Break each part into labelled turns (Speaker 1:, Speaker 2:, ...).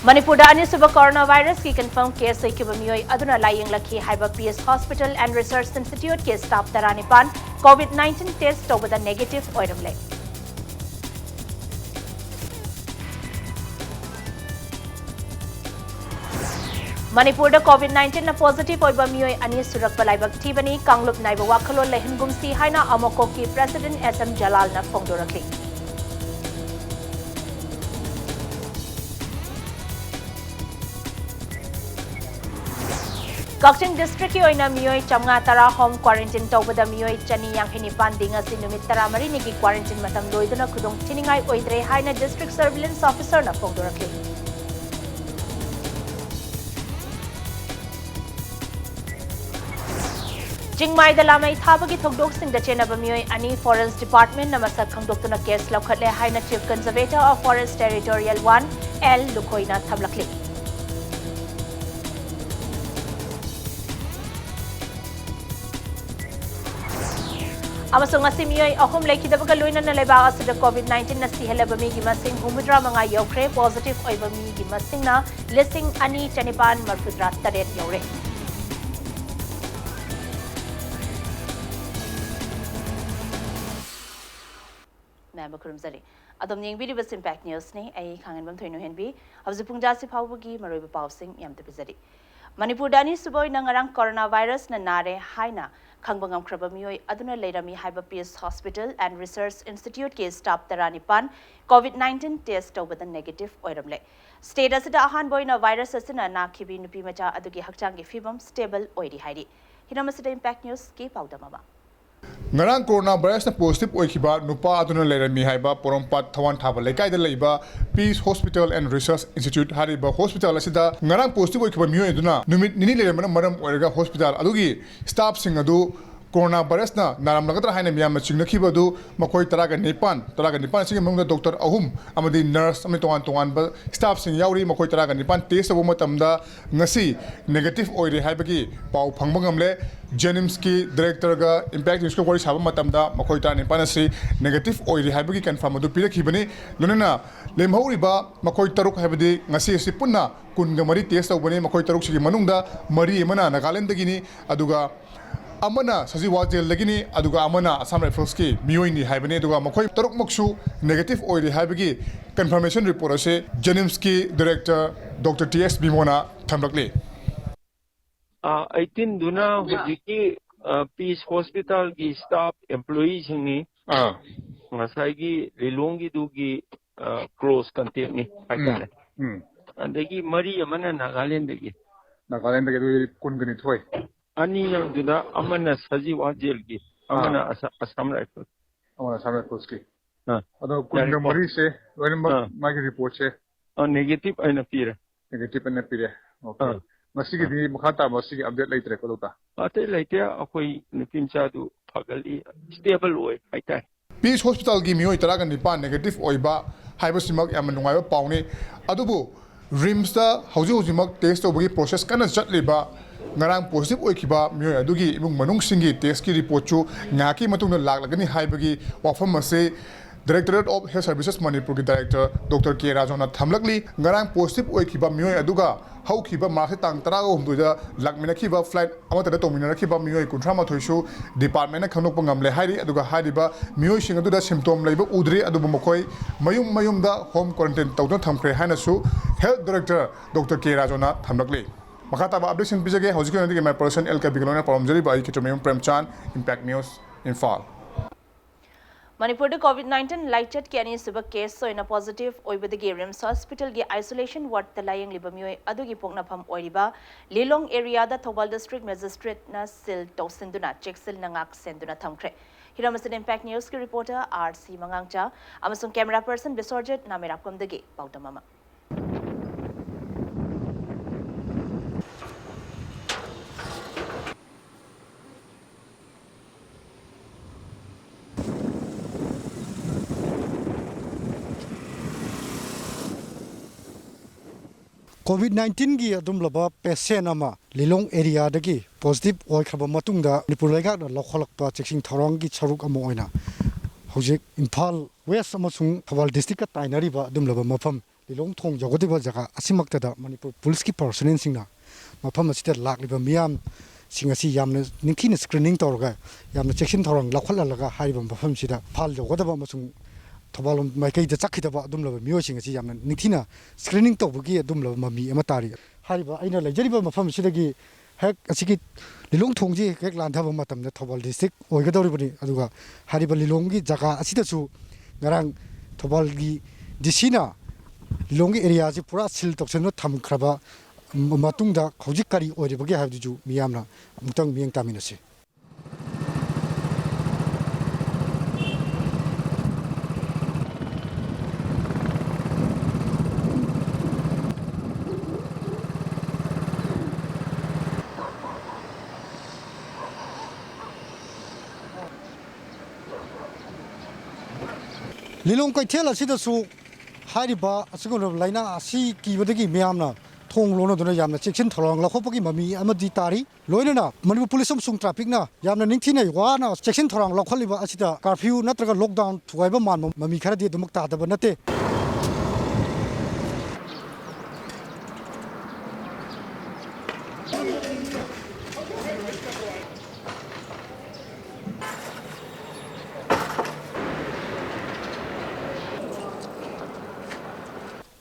Speaker 1: Manipur anisaba coronavirus ki confirm case ki bamiyoy aduna laying lakhi haiba PS Hospital and Research Institute ke staff taranipan COVID-19 test over the negative oiramle. Manipur da COVID-19 na positive oiba miyoy ani surak balaibak tibani Kanglup naiba wakhalol lehingumsi haina amoko ki President SM Jalal na phongdorakli. Kakching district ki oina miyoy chamnga tara home quarantine tawbada miyoy chani yanghinipan dinga si numit tara mari ni ki quarantine matam loiduna khudong thiningai oidre haina district surveillance officer na phongdorakli. Jingmai da lamai thabagi thokdok sing da chena bamiyoy ani forest department na masak khangdoktuna case laukhatle haina chief conservator of forest territorial 1 L Lukoina thamlakli. Amasung asimiyoy ahum lekhidabaga loina na leba asida COVID-19 na sihelaba mi gi masing humudra manga yokre positive oiba mi gi masing na listing ani chanipan marfudra taret yore. Member kurumzari adom ning video bas impact news ne ai khangan bam thoino henbi habzu pungja si phawgi maroiba pawsing yam tepizari Manipur dani suboi nangarang coronavirus na nare haina Khangbangam Krabamioi Aduna Lerami Haiba PS Hospital and Research Institute ke staff taranipan COVID-19 test over the negative oiramle. Status da ahan boina virus asina na khibi nupi macha adugi hakchang gi fibam stable oiri hairi. Hinamasida impact news ke paudamama.
Speaker 2: Ngarang coronavirus na positive oikiba nupa aduna lerami haiba porompat thawan thaba lekai da leiba Peace Hospital and Research Institute hariba hospital asida ngarang positive oikiba miyo aduna numit nini lerama maram oiraga hospital adugi staff sing adu coronavirus na naram lagatra haina miyam chingnakiba du makoi taraga nipan sing mangda doctor ahum amadi nurse amni tongan ba staff sing yauri makoi taraga nipan test abu matamda ngasi negative oire haibagi pau phangba ngamle Jenims ki director ga impact news ko kori saba matamda makoi taraga nipan asi negative oire haibagi confirm adu pirakibani lunena lemhauri ba makoi taruk haibadi ngasi si punna kun ga mari test abani makoi taruk sigi manungda mari mana Nagaland dagini aduga Amana saji wajel lagini aduga amana Assam Rifles ki miyoini haibani aduga makoi taruk maksu negative oiri haibagi confirmation report ase Jenims ki director Dr. TS Bimona thamlakli
Speaker 3: 18 duna hujiki Peace Hospital ki staff employees ni ngasai gi lilongi dugi close contact ni haitare andagi mari amana Nagaland gi du kun gani thoi Ani yang duna amana saji wajel ki amana Assam Rifles ki ado kun mari se wani ma report se negative aina pire okay masigi di makhata masigi update laitre ko lota ate laite akoi nipim cha du phagali stable oi haitai
Speaker 2: Peace Hospital gi mioi taraga nipan negative oiba haiba simak yam nungaiba pauni adubu rims da hauji mak test obagi process kana chatliba ngarang positive oikiba mioi adugi imung manung singi test ki report chu ngaki matungna laglagani haibagi wafam ase Directorate of Health Services Manipur ki director Dr. K Rajona thamlakli ngarang positive oikiba mioi aduga haukiba market tang taraga humduja lakmina kiba flight amata tomina kiba mioi kuntrama thoisu department na khanok pangamle hairi aduga hariba mioi sing aduda symptom leiba udre adubu mokoi mayum da home quarantine tawna thamkhre haina su health director Dr. K Rajona thamlakli makata ba update bijage hojiki nadi my person el kabiglona paramjari ba ikitomayum premchan impact news infal
Speaker 1: Manipur da COVID-19 lighted ki ani suba case so in a positive oibadagi Rims Hospital gi isolation ward ta layang libamioi adugi pokna pham oiriba Lilong area da Thobal district magistrate na sil tosinduna checksil nangak senduna thamkhre Hiramasin impact news ki reporter RC Mangangcha amasung camera person Bisorjet namerapkom dagi paudamama
Speaker 4: COVID-19 gi adum laba patient ama Lilong area dagi positive oi khaba matungda Manipur lega na lokholakpa checking thorong gi charuk amo oina hojik Imphal West amasung Thawal district ka tainari ba adum laba mafam Lilong ꯊꯣꯡ ꯌꯧꯒꯗꯕ ꯖꯒꯥ ꯑꯁꯤꯃꯛꯇꯗ ꯃꯅꯤꯄꯨꯔ ꯄꯨꯂꯤꯁꯀꯤ ꯄꯥꯔꯁꯣꯅꯦꯜꯁꯤꯡꯅ ꯃꯐꯝ ꯑꯁꯤꯗ ꯂꯥꯛꯂꯤꯕ ꯃꯤꯌꯥꯝꯁꯤꯡ ꯑꯁꯤ ꯌꯥꯝꯅ ꯅꯤꯡꯊꯤꯅ ꯁ꯭ꯀ꯭ꯔꯤꯅꯤꯡ ꯇꯧꯔꯒ ꯌꯥꯝꯅ ꯆꯦꯛꯁꯤꯟ ꯊꯧꯔꯥꯡ ꯂꯧꯈꯠꯍꯜꯂꯒ ꯍꯥꯏꯔꯤꯕ ꯃꯐꯝꯁꯤꯗ ꯏꯝꯐꯥꯜ ꯌꯧꯒꯗꯕ ꯑꯃꯁꯨꯡ ꯊꯧꯕꯥꯜꯂꯣꯝ ꯃꯥꯏꯀꯩꯗ ꯆꯠꯈꯤꯗꯕ ꯑꯗꯨꯝꯂꯕ ꯃꯤꯑꯣꯏꯁꯤꯡ ꯑꯁꯤ ꯌꯥꯝꯅ ꯅꯤꯡꯊꯤꯅ ꯁ꯭ꯀ꯭ꯔꯤꯅꯤꯡ ꯇꯧꯕꯒꯤ ꯑꯗꯨꯝꯂꯕ ꯃꯃꯤ ꯑꯃ ꯇꯥꯔꯤ ꯍꯥꯏꯔꯤꯕ ꯑꯩꯅ ꯂꯩꯖꯔꯤꯕ ꯃꯐꯝ ꯑꯁꯤꯗꯒꯤ ꯍꯦꯛ ꯑꯁꯤꯒꯤ ꯂꯤꯂꯣꯡ ꯊꯣꯡꯁꯤ ꯍꯦꯛ ꯂꯥꯟꯊꯕ ꯃꯇꯝꯗ ꯊꯧꯕꯥꯜ ꯗꯤꯁꯇ꯭ꯔꯤꯛ ꯑꯣꯏꯒꯗꯧꯔꯤꯕꯅꯤ ꯑꯗꯨꯒ ꯍꯥꯏꯔꯤꯕ ꯂꯤꯂꯣꯡꯒꯤ ꯖꯒꯥ ꯑꯁꯤꯗꯁꯨ ꯉꯔꯥꯡ ꯊꯧꯕꯥꯜꯒꯤ ꯗꯤꯁꯤꯅ ꯂꯤꯂꯣꯡꯒꯤ ꯑꯦꯔꯤꯌꯥꯁꯤ ꯄꯨꯔꯥ ꯁꯤꯜ ꯇꯧꯁꯤꯟꯕ ꯊꯝꯈ꯭ꯔꯕ ꯃꯇꯨꯡꯗ ꯍꯧꯖꯤꯛ ꯀꯔꯤ ꯑꯣꯏꯔꯤꯕꯒꯦ ꯍꯥꯏꯕꯗꯨꯁꯨ ꯃꯤꯌꯥꯝꯅ ꯑꯃꯨꯛꯇꯪ ꯃꯤꯠꯌꯦꯡ ꯇꯥꯃꯤꯟꯅꯁꯤ ꯂꯤꯂꯣꯡ ꯀꯩꯊꯦꯜ ꯑꯁꯤꯗꯁꯨ ꯍꯥꯏꯔꯤꯕ ꯑꯁꯤꯒꯨꯝꯂꯕ ꯂꯥꯏꯅꯥ ꯑꯁꯤ ꯀꯤꯕꯗꯒꯤ ꯃꯤꯌꯥꯝꯅ ꯊꯣꯡ ꯂꯣꯟꯅꯗꯨꯅ ꯌꯥꯝꯅ ꯆꯦꯛꯁꯤꯟ ꯊꯧꯔꯥꯡ ꯂꯧꯈꯠꯄꯒꯤ ꯃꯃꯤ ꯑꯃꯗꯤ ꯇꯥꯔꯤ ꯂꯣꯏꯅꯅ ꯃꯅꯤꯄꯨꯔ ꯄꯨꯂꯤꯁ ꯑꯃꯁꯨꯡ ꯇ꯭ꯔꯥꯐꯤꯛꯅ ꯌꯥꯝꯅ ꯅꯤꯡꯊꯤꯅ ꯋꯥꯅ ꯆꯦꯛꯁꯤꯟ ꯊꯧꯔꯥꯡ ꯂꯧꯈꯠꯂꯤꯕ ꯑꯁꯤꯗ ꯀꯥꯔꯐ꯭ꯌꯨ ꯅꯠꯇ꯭ꯔꯒ ꯂꯣꯛꯗꯥꯎꯟ ꯊꯨꯒꯥꯏꯕ ꯃꯥꯟꯕ ꯃꯃꯤ ꯈꯔꯗꯤ ꯑꯗꯨꯃꯛ ꯇꯥꯗꯕ ꯅꯠꯇꯦ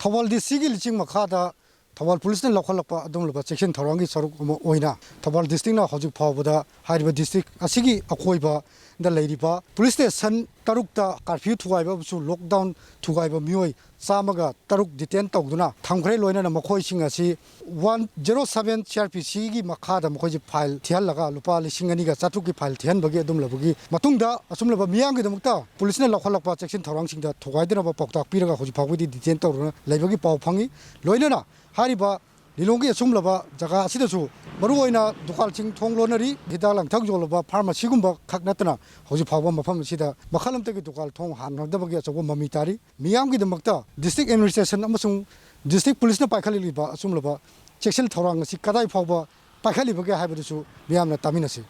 Speaker 4: ꯊꯧꯕꯥꯜ ꯗꯤꯁꯇ꯭ꯔꯤꯛꯀꯤ ꯂꯤꯆꯤꯡ ꯃꯈꯥꯗ ꯊꯧꯕꯥꯜ ꯄꯨꯂꯤꯁꯅ ꯂꯧꯈꯠꯂꯛꯄ ꯑꯗꯨꯒꯨꯝꯂꯕ ꯆꯦꯛꯁꯤꯟ ꯊꯧꯔꯥꯡꯒꯤ ꯁꯔꯨꯛ ꯑꯃ ꯑꯣꯏꯅ ꯊꯧꯕꯥꯜ ꯗꯤꯁꯇ꯭ꯔꯤꯛꯅ ꯍꯧꯖꯤꯛ ꯐꯥꯎꯕꯗ ꯍꯥꯏꯔꯤꯕ ꯗꯤꯁꯇ꯭ꯔꯤꯛ ꯑꯁꯤꯒꯤ ꯑꯀꯣꯏꯕꯗ ꯂꯩꯔꯤꯕ ꯄꯨꯂꯤꯁ ꯁ꯭ꯇꯦꯁꯟ 6ꯇ ꯀꯥꯔꯐ꯭ꯌꯨ ꯊꯨꯒꯥꯏꯕ ꯑꯃꯁꯨꯡ ꯂꯣꯛꯗꯥꯎꯟ ꯊꯨꯒꯥꯏꯕ ꯃꯤꯑꯣꯏ 103 ꯗꯤꯇꯦꯟ ꯇꯧꯗꯨꯅ ꯊꯝꯈ꯭ꯔꯦ ꯂꯣꯏꯅꯅ ꯃꯈꯣꯏꯁꯤꯡ ꯑꯁꯤ 107 CRPCꯒꯤ ꯃꯈꯥꯗ ꯃꯈꯣꯏꯁꯤ ꯐꯥꯏꯜ ꯊꯤꯍꯜꯂꯒ ꯂꯨꯄꯥ 2,400ꯒꯤ ꯐꯥꯏꯜ ꯊꯤꯍꯟꯕꯒꯤ ꯑꯗꯨꯝꯂꯕꯒꯤ ꯃꯇꯨꯡꯗ ꯑꯁꯨꯝꯂꯕ ꯃꯤꯌꯥꯝꯒꯤꯗꯃꯛꯇ ꯄꯨꯂꯤꯁꯅ ꯂꯧꯈꯠꯂꯛꯄ ꯆꯦꯛꯁꯤꯟ ꯊꯧꯔꯥꯡꯁꯤꯡꯗ ꯊꯨꯒꯥꯏꯗꯅꯕ ꯄꯥꯎꯇꯥꯛ ꯄꯤꯔꯒ ꯍꯧꯖꯤꯛ ꯐꯥꯎꯕꯗꯤ ꯗꯤꯇꯦꯟ ꯇꯧꯗꯨꯅ ꯂꯩꯕꯒꯤ ꯄꯥꯎ ꯐꯪꯏ ꯂꯣꯏꯅꯅ ꯍꯥꯏꯔꯤꯕ ꯂꯤꯂꯣꯡꯒꯤ ꯑꯁꯨꯝꯂꯕ ꯖꯒꯥ ꯑꯁꯤꯗꯁꯨ ꯃꯔꯨꯑꯣꯏꯅ ꯗꯨꯀꯥꯟꯁꯤꯡ ꯊꯣꯡ ꯂꯣꯟꯅꯔꯤ ꯍꯤꯗꯥꯛ ꯂꯥꯡꯊꯛ ꯌꯣꯜꯂꯕ ꯐꯥꯔꯃꯥꯁꯤꯒꯨꯝꯕ ꯈꯛ ꯅꯠꯇꯅ ꯍꯧꯖꯤꯛ ꯐꯥꯎꯕ ꯃꯐꯝ ꯑꯁꯤꯗ ꯃꯈꯜ ꯑꯃꯠꯇꯒꯤ ꯗꯨꯀꯥꯟ ꯊꯣꯡ ꯍꯥꯡꯅꯗꯕꯒꯤ ꯑꯆꯧꯕ ꯃꯃꯤ ꯇꯥꯔꯤ ꯃꯤꯌꯥꯝꯒꯤꯗꯃꯛꯇ ꯗꯤꯁꯇ꯭ꯔꯤꯛ ꯑꯦꯗꯃꯤꯅꯤꯁꯇ꯭ꯔꯦꯁꯟ ꯑꯃꯁꯨꯡ ꯗꯤꯁꯇ꯭ꯔꯤꯛ ꯄꯨꯂꯤꯁꯅ ꯄꯥꯏꯈꯠꯂꯤꯕ ꯑꯁꯨꯝꯂꯕ ꯆꯦꯛꯁꯤꯟ ꯊꯧꯔꯥꯡ ꯑꯁꯤ ꯀꯗꯥꯏ ꯐꯥꯎꯕ ꯄꯥꯏꯈꯠꯂꯤꯕꯒꯦ ꯍꯥꯏꯕꯗꯨꯁꯨ ꯃꯤꯌꯥꯝꯅ ꯇꯥꯃꯤꯟꯅꯁꯤ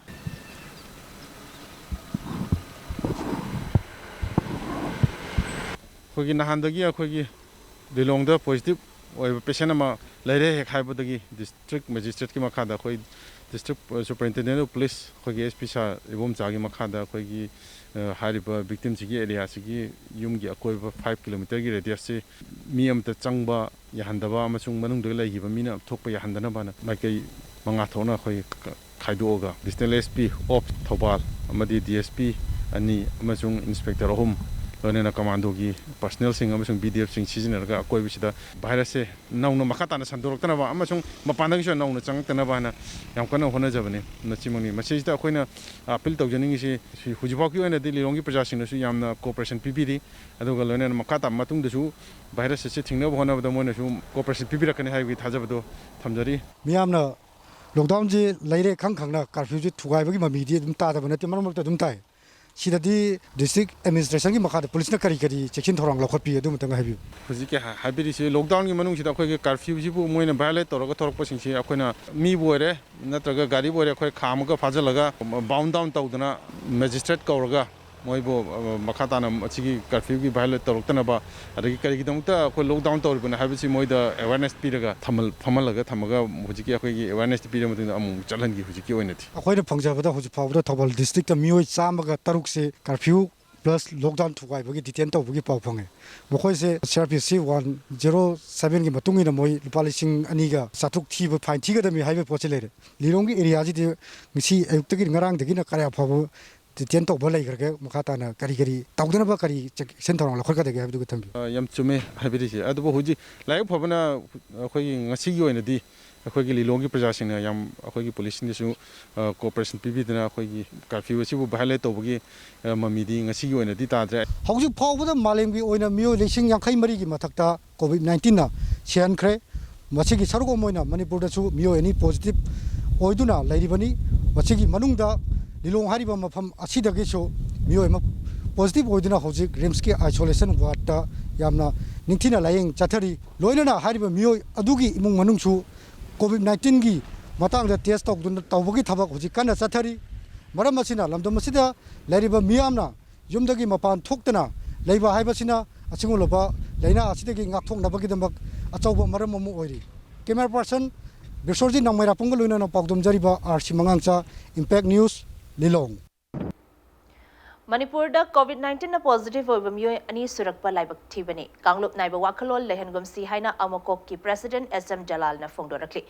Speaker 5: ꯑꯩꯈꯣꯏꯒꯤ ꯅꯍꯥꯟꯗꯒꯤ ꯑꯩꯈꯣꯏꯒꯤ ꯂꯤꯂꯣꯡꯗ ꯄꯣꯖꯤꯇꯤꯚ ꯑꯣꯏꯕ ꯄꯦꯁꯦꯟ ꯑꯃ ꯂꯩꯔꯦ ꯍꯦꯛ ꯍꯥꯏꯕꯗꯒꯤ ꯗꯤꯁꯇ꯭ꯔꯤꯛ ꯃꯦꯖꯤꯁꯇ꯭ꯔꯦꯠꯀꯤ ꯃꯈꯥꯗ ꯑꯩꯈꯣꯏ ꯗꯤꯁꯇ꯭ꯔꯤꯛ ꯁꯨꯄꯔꯤꯟꯇꯦꯟꯗꯦꯟ ꯑꯣꯐ ꯄꯨꯂꯤꯁ ꯑꯩꯈꯣꯏꯒꯤ SP ꯁꯥꯔ ꯏꯕꯣꯝꯆꯥꯒꯤ ꯃꯈꯥꯗ ꯑꯩꯈꯣꯏꯒꯤ ꯍꯥꯏꯔꯤꯕ ꯚꯤꯛꯇꯤꯝꯁꯤꯒꯤ ꯑꯦꯔꯤꯌꯥꯁꯤꯒꯤ ꯌꯨꯝꯒꯤ ꯑꯀꯣꯏꯕ 5 ꯀꯤꯂꯣꯃꯤꯇꯔꯒꯤ ꯔꯦꯗꯤꯌꯁꯁꯤ ꯃꯤ ꯑꯃꯇ ꯆꯪꯕ ꯌꯥꯍꯟꯗꯕ ꯑꯃꯁꯨꯡ ꯃꯅꯨꯡꯗ ꯂꯩꯈꯤꯕ ꯃꯤꯅ ꯊꯣꯛꯄ ꯌꯥꯍꯟꯗꯅꯕꯅ ꯃꯥꯏꯀꯩ 5 ꯊꯣꯛꯅ ꯑꯩꯈꯣꯏ खायदोगा डिस्ट्रिक्ट SP ऑफ थौबाल अमदी DSP अनि अमसुंग इंस्पेक्टर 3 लोनेना कमांडो की पर्सनल सिंग अमसुंग BDF सिंग सिजनरगा अकोइबिसिदा भाइरस से नौनो मखाताना संदोरक्तनबा अमसुंग मपानदगिसो नौनो चंगतनबाना याम कन होनजबने नचिमंगनी मसिदा अखोइना अपील तौजनिंगिसि हुजिफाउकी ओइनादि लिरोंगी प्रजासिंगनसु यामना कोऑपरेशन पिबिरि अदुगा लोनेना मखाता मतुंगदसु भाइरस से थिंगनब होनबदा मोनसु कोऑपरेशन पिबिरकने हाइबि थाजबदो थमजरी
Speaker 4: मियामना लॉकडाउन जी लेरे खंगखंगना कर्फ्यू जी थुगाइबगी ममीदी अदुम तादब नते मरमरत अदुम ताइ सिदादी डिस्ट्रिक्ट एडमिनिस्ट्रेशन की मखाद पुलिस ना करी करी चेकिन थोरंग लखोपी अदुम तंग हाइबि
Speaker 5: हुजिके हाइबिरिसि लॉकडाउन की मनुंगसिदा अखोइगे कर्फ्यू जिबु मोइना भायलेट तौरगा थोरकपसिंगसि अखोइना मी बोरे नत्रगा गाड़ी बोरे अखोइ खामगा फाजलगा बाउंड डाउन तौदना मजिस्ट्रेट कौरगा मोइबो मखाताना असिगी कर्फ्यू की भायलेट तौरक्तनबा अदगी करिगिदमता अखोइ लॉकडाउन तौरबना हाइबिसि मोइदा अवेयरनेस पिरगा थमल फमलगा थमगा हुजिके अखोइगी अवेयरनेस पिरगा मतिंदा अमु चलहनगी हुजिके ओइनथि
Speaker 4: अखोइना फंगजाबदा हुजि फावदा थौबाल डिस्ट्रिक्ट मियोइ चामगा तरुक से कर्फ्यू प्लस लॉकडाउन थुगाइबगी डिटेन तौबगी पाउ फंगे मखोइसे CRPC 107 की मतुंगिना मोइ लुपा लिसिंग अनिगा साथुक थीबो फाइन थीगदमी हाइबे पोचे लेरे लिरोंगी एरिया जी मिसी अयुक्तगी ngaraangdagina karya फावो डिटेन तौबा लेगरगे मखाताना करी करी तौदनबा करी सेन थौरंग लखरगदगे हाइबदुग थंबि
Speaker 5: यम चुमे हाइबिरिसि अदुबो हुजि लाइक फबना अखोइगी ngasiगी ओइनदि अखोइगी लिलोंगी प्रजासिंगना यम अखोइगी पुलिसनिसु कोऑपरेशन पिबिदना अखोइगी कर्फ्यू सिबु भायलेट तौबगी ममीदी ngasiगी ओइनदि ताद्रे
Speaker 4: हौजि फावबदा मालेमगी ओइना मियो लिसिंग 53 की मथक्ता कोविड-19 ना सेनख्रे मसिगी सरुक ओमोइना मणिपुरदसु मियो एनी पॉजिटिव ओइदुना लैरिबनी मसिगी मनुंगदा लिलोंग हारिबा मफम असिदगेसो मियो एमा पॉजिटिव ओइदुना हौजि रिम्स की आइसोलेशन वार्डता यामना निंथिना लायेंग चाथरी लोइनना हारिबा मियो अदुगी इमुंग मनुंगसु कोविड-19 की मतंगदा टेस्ट तौदुना तौबगी थबक हौजि कन्ना चाथरी मरम असिना लमदम असिदा लैरिबा मियामना युमदगी मपान थोक्तना लैबा हाइबसिना ꯑꯁꯤꯒꯨꯝꯂꯕ ꯂꯩꯅꯥ ꯑꯁꯤꯗꯒꯤ ꯉꯥꯛꯊꯣꯛꯅꯕꯒꯤꯗꯃꯛ ꯑꯆꯧꯕ ꯃꯔꯝ ꯑꯃ ꯑꯣꯏꯔꯤ ꯀꯦꯃꯦꯔꯥ ꯄꯔꯁꯟ ꯕꯤꯁꯣꯔꯖꯤ ꯅꯪꯃꯩꯔꯥꯄꯨꯡꯒ ꯂꯣꯏꯅꯅ ꯄꯥꯎꯗꯝꯖꯔꯤꯕ RC ꯃꯉꯥꯡꯆꯥ ꯏꯝꯄꯦꯛ ꯅ꯭ꯌꯨꯁ ꯂꯤꯂꯣꯡ
Speaker 1: ꯃꯅꯤꯄꯨꯔꯗ ꯀꯣꯚꯤꯗ-19ꯅ ꯄꯣꯖꯤꯇꯤꯚ ꯑꯣꯏꯕ ꯃꯤꯑꯣꯏ 2 ꯁꯨꯔꯛꯄ ꯂꯥꯏꯕꯛ ꯊꯤꯕꯅꯤ ꯀꯥꯡꯂꯨꯞ ꯅꯥꯏꯕ ꯋꯥꯈꯜꯂꯣꯟ ꯂꯩꯍꯟꯒꯨꯝꯁꯤ ꯍꯥꯏꯅ ꯑꯃꯀꯣꯛꯀꯤ ꯄ꯭ꯔꯦꯁꯤꯗꯦꯟꯠ SM ꯖꯂꯥꯜꯅ ꯐꯣꯡꯗꯣꯔꯛꯂꯤ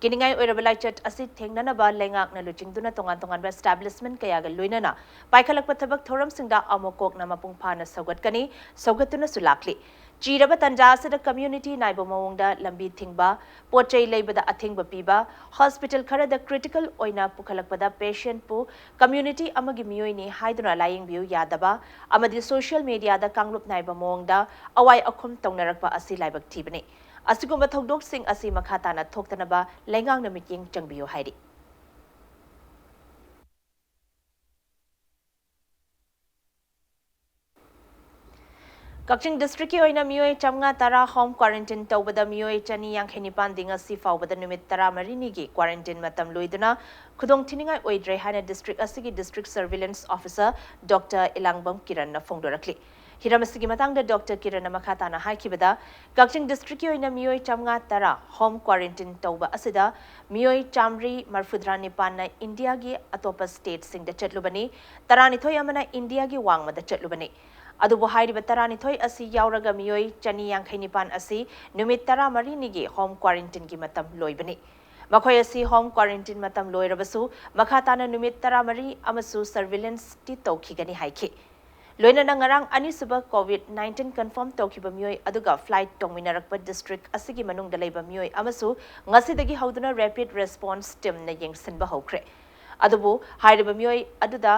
Speaker 1: ꯀꯤꯅꯤꯡꯉꯥꯏ ꯑꯣꯏꯔꯕ ꯂꯥꯏꯆꯠ ꯑꯁꯤ ꯊꯦꯡꯅꯅꯕ ꯂꯩꯉꯥꯛꯅ ꯂꯨꯆꯤꯡꯗꯨꯅ ꯇꯣꯉꯥꯟ-ꯇꯣꯉꯥꯟꯕ ꯏꯁꯇꯥꯕ꯭ꯂꯤꯁꯃꯦꯟꯠ ꯀꯌꯥꯒ ꯂꯣꯏꯅꯅ ꯄꯥꯏꯈꯠꯂꯛꯄ ꯊꯕꯛ ꯊꯧꯔꯝꯁꯤꯡꯗ ꯑꯃꯀꯣꯛꯅ ꯃꯄꯨꯡ ꯐꯥꯅ ꯁꯧꯒꯠꯀꯅꯤ ꯁꯧꯒꯠꯇꯨꯅꯁꯨ ꯂꯥꯛꯂꯤ ꯆꯤꯔꯕ ꯇꯟꯖꯥ ꯑꯁꯤꯗ ꯀꯝꯃ꯭ꯌꯨꯅꯤꯇꯤ ꯅꯥꯏꯕ ꯃꯑꯣꯡꯗ ꯂꯝꯕꯤ ꯊꯤꯡꯕ ꯄꯣꯠꯆꯩ ꯂꯩꯕꯗ ꯑꯊꯤꯡꯕ ꯄꯤꯕ ꯍꯣꯁꯄꯤꯇꯥꯜ ꯈꯔꯗ ꯀ꯭ꯔꯤꯇꯤꯀꯦꯜ ꯑꯣꯏꯅ ꯄꯨꯈꯠꯂꯛꯄꯗ ꯄꯦꯁꯦꯟꯠꯄꯨ ꯀꯝꯃ꯭ꯌꯨꯅꯤꯇꯤ ꯑꯃꯒꯤ ꯃꯤꯑꯣꯏꯅꯤ ꯍꯥꯏꯗꯨꯅ ꯂꯥꯌꯦꯡꯕꯤꯌꯨ ꯌꯥꯗꯕ ꯑꯃꯗꯤ ꯁꯣꯁꯤꯌꯦꯜ ꯃꯤडियाꯗ ꯀꯥꯡꯂꯨꯞ ꯅꯥꯏꯕ ꯃꯑꯣꯡꯗ ꯑꯋꯥꯏ ꯑꯈꯨꯝ ꯇꯧꯅꯔꯛꯄ ꯑꯁꯤ ꯂꯥꯏꯕꯛ ꯊꯤꯕꯅꯤ ꯑꯁꯤꯒꯨꯝꯕ ꯊꯧꯗꯣꯛꯁꯤꯡ ꯑꯁꯤ ꯃꯈꯥ ꯇꯥꯅ ꯊꯣꯛꯇꯅꯕ ꯂꯩꯉꯥꯛꯅ ꯃꯤꯠꯌꯦꯡ ꯆꯪꯕꯤꯌꯨ ꯍꯥꯏꯔꯤ ꯀꯛꯆꯤꯡ ꯗꯤꯁꯇ꯭ꯔꯤꯛꯀꯤ ꯑꯣꯏꯅ ꯃꯤꯑꯣꯏ 510 ꯍꯣꯝ ꯀ꯭ꯋꯥꯔꯦꯟꯇꯤꯟ ꯇꯧꯕꯗ ꯃꯤꯑꯣꯏ 259 ꯗꯤ ꯉꯁꯤ ꯐꯥꯎꯕꯗ ꯅꯨꯃꯤꯠ 14ꯅꯤꯒꯤ ꯀ꯭ꯋꯥꯔꯦꯟꯇꯤꯟ ꯃꯇꯝ ꯂꯣꯏꯗꯨꯅ ꯈꯨꯗꯣꯡꯊꯤꯅꯤꯡꯉꯥꯏ ꯑꯣꯏꯗ꯭ꯔꯦ ꯍꯥꯏꯅ ꯗꯤꯁꯇ꯭ꯔꯤꯛ ꯑꯁꯤꯒꯤ ꯗꯤꯁꯇ꯭ꯔꯤꯛ ꯁꯔꯚꯤꯂꯦꯟꯁ ꯑꯣꯐꯤꯁꯔ ꯗꯣꯛꯇꯔ ꯏꯂꯥꯡꯕꯝ ꯀꯤꯔꯟꯅ ꯐꯣꯡꯗꯣꯔꯛꯂꯤ ꯍꯤꯔꯝ ꯑꯁꯤꯒꯤ ꯃꯇꯥꯡꯗ ꯗꯣꯛꯇꯔ ꯀꯤꯔꯟꯅ ꯃꯈꯥ ꯇꯥꯅ ꯍꯥꯏꯈꯤꯕꯗ ꯀꯛꯆꯤꯡ ꯗꯤꯁꯇ꯭ꯔꯤꯛꯀꯤ ꯑꯣꯏꯅ ꯃꯤꯑꯣꯏ 510 ꯍꯣꯝ ꯀ꯭ꯋꯥꯔꯦꯟꯇꯤꯟ ꯇꯧꯕ ꯑꯁꯤꯗ ꯃꯤꯑꯣꯏ 139ꯅ ꯏꯟꯗꯤꯌꯥꯒꯤ ꯑꯇꯣꯞꯄ ꯁ꯭ꯇꯦꯠꯁꯤꯡꯗ ꯆꯠꯂꯨꯕꯅꯤ 12 ꯑꯃꯅ ꯏꯟꯗꯤꯌꯥꯒꯤ ꯋꯥꯡꯃꯗ ꯆꯠꯂꯨꯕꯅꯤ ꯑꯗꯨꯕꯨ ꯍꯥꯏꯔꯤꯕ 12 ꯑꯁꯤ ꯌꯥꯎꯔꯒ ꯃꯤꯑꯣꯏ 259 ꯑꯁꯤ ꯅꯨꯃꯤꯠ 14ꯅꯤꯒꯤ ꯍꯣꯝ ꯀ꯭ꯋꯥꯔꯦꯟꯇꯤꯟꯒꯤ ꯃꯇꯝ ꯂꯣꯏꯕꯅꯤ ꯃꯈꯣꯏ ꯑꯁꯤ ꯍꯣꯝ ꯀ꯭ꯋꯥꯔꯦꯟꯇꯤꯟ ꯃꯇꯝ ꯂꯣꯏꯔꯕꯁꯨ ꯃꯈꯥ ꯇꯥꯅ ꯅꯨꯃꯤꯠ 14 ꯑꯃꯁꯨ ꯁꯔꯚꯤꯂꯦꯟꯁꯇꯤ ꯇꯧꯈꯤꯒꯅꯤ ꯍꯥꯏꯈꯤ ꯂꯣꯏꯅꯅ ꯉꯔꯥꯡ ꯑꯅꯤꯁꯨꯕ ꯀꯣꯚꯤꯗ-19 ꯀꯟꯐꯥꯔꯝ ꯇꯧꯈꯤꯕ ꯃꯤꯑꯣꯏ ꯑꯗꯨꯒ ꯐ꯭ꯂꯥꯏꯠ ꯇꯧꯃꯤꯟꯅꯔꯛꯄ ꯗꯤꯁꯇ꯭ꯔꯤꯛ ꯑꯁꯤꯒꯤ ꯃꯅꯨꯡꯗ ꯂꯩꯕ ꯃꯤꯑꯣꯏ ꯑꯃꯁꯨ ꯉꯁꯤꯗꯒꯤ ꯍꯧꯗꯨꯅ ꯔꯦꯄꯤꯗ ꯔꯦꯁꯄꯣꯟꯁ ꯇꯤꯝꯅ ꯌꯦꯡꯁꯤꯟꯕ ꯍꯧꯈ꯭ꯔꯦ ꯑꯗꯨꯕꯨ ꯍꯥꯏꯔꯤꯕ ꯃꯤꯑꯣꯏ ꯑꯗꯨꯗ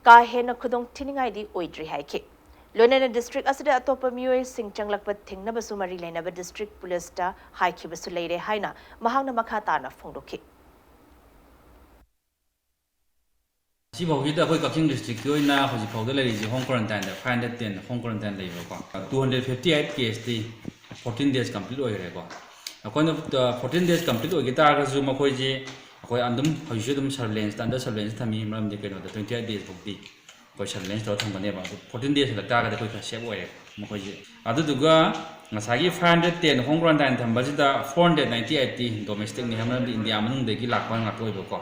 Speaker 1: ꯀꯥ ꯍꯦꯟꯅ ꯈꯨꯗꯣꯡꯊꯤꯅꯤꯡꯉꯥꯏꯗꯤ ꯑꯣꯏꯗ꯭ꯔꯤ ꯍꯥꯏꯈꯤ ꯂꯣꯏꯅꯅ ꯗꯤꯁꯇ꯭ꯔꯤꯛ ꯑꯁꯤꯗ ꯑꯇꯣꯞꯄ ꯃꯤꯑꯣꯏꯁꯤꯡ ꯆꯪꯂꯛꯄ ꯊꯤꯡꯅꯕꯁꯨ ꯃꯔꯤ ꯂꯩꯅꯕ ꯗꯤꯁꯇ꯭ꯔꯤꯛ ꯄꯨꯂꯤꯁꯇ ꯍꯥꯏꯈꯤꯕꯁꯨ ꯂꯩꯔꯦ ꯍꯥꯏꯅ ꯃꯍꯥꯛꯅ ꯃꯈꯥ ꯇꯥꯅ ꯐꯣꯡꯗꯣꯛꯈꯤ
Speaker 6: ꯁꯤꯐꯥꯎꯁꯤꯗ ꯑꯩꯈꯣꯏ ꯀꯛꯆꯤꯡ ꯗꯤꯁꯇ꯭ꯔꯤꯛꯀꯤ ꯑꯣꯏꯅ ꯍꯧꯖꯤꯛꯐꯥꯎꯗ ꯂꯩꯔꯤꯁꯤ ꯍꯣꯝ ꯀ꯭ꯋꯥꯔꯦꯟꯇꯥꯏꯟꯗ 510 ꯍꯣꯝ ꯀ꯭ꯋꯥꯔꯦꯟꯇꯥꯏꯟ ꯂꯩꯕꯀꯣ 258 ꯀꯦꯁꯇꯤ 14 ꯗꯦꯖ ꯀꯝꯄ꯭ꯂꯤꯠ ꯑꯣꯏꯈ꯭ꯔꯦꯀꯣ ꯑꯩꯈꯣꯏꯅ 14 ꯗꯦꯖ ꯀꯝꯄ꯭ꯂꯤꯠ ꯑꯣꯏꯈꯤ ꯇꯥꯔꯒꯁꯨ ꯃꯈꯣꯏꯁꯤ ꯑꯩꯈꯣꯏ ꯑꯗꯨꯝ ꯍꯧꯖꯤꯛꯁꯨ ꯑꯗꯨꯝ ꯁꯔꯚꯤꯂꯦꯟꯁꯇ ꯑꯟꯗꯔ ꯁꯔꯚꯤꯂꯦꯟꯁ ꯊꯝꯃꯤ ꯃꯔꯝꯗꯤ ꯀꯩꯅꯣꯗ 28 ꯗꯦꯖ ꯐꯥꯎꯗꯤ ꯑꯩꯈꯣꯏ ꯁꯔꯚꯤꯂꯦꯟꯁ ꯇꯧꯔ ꯊꯝꯒꯅꯦꯕ ꯑꯗꯨ 14 ꯗꯦꯖ ꯍꯦꯜꯂꯛ ꯇꯥꯔꯒꯗꯤ ꯑꯩꯈꯣꯏ ꯈꯔ ꯁꯦꯞ ꯑꯣꯏꯔꯦ ꯃꯈꯣꯏꯁꯦ ꯑꯗꯨꯗꯨꯒ ꯉꯁꯥꯏꯒꯤ 510 ꯍꯣꯝ ꯀ꯭ꯋꯥꯔꯦꯟꯇꯥꯏꯟ ꯊꯝꯕꯁꯤꯗ 498ꯇꯤ ꯗꯣꯃꯦꯁꯇꯤꯛꯅꯤ ꯃꯔꯝꯗꯤ ꯏꯟꯗꯤꯌꯥ ꯃꯅꯨꯡꯗꯒꯤ ꯂꯥꯛꯄ ꯉꯥꯛꯇ ꯑꯣꯏꯕꯀꯣ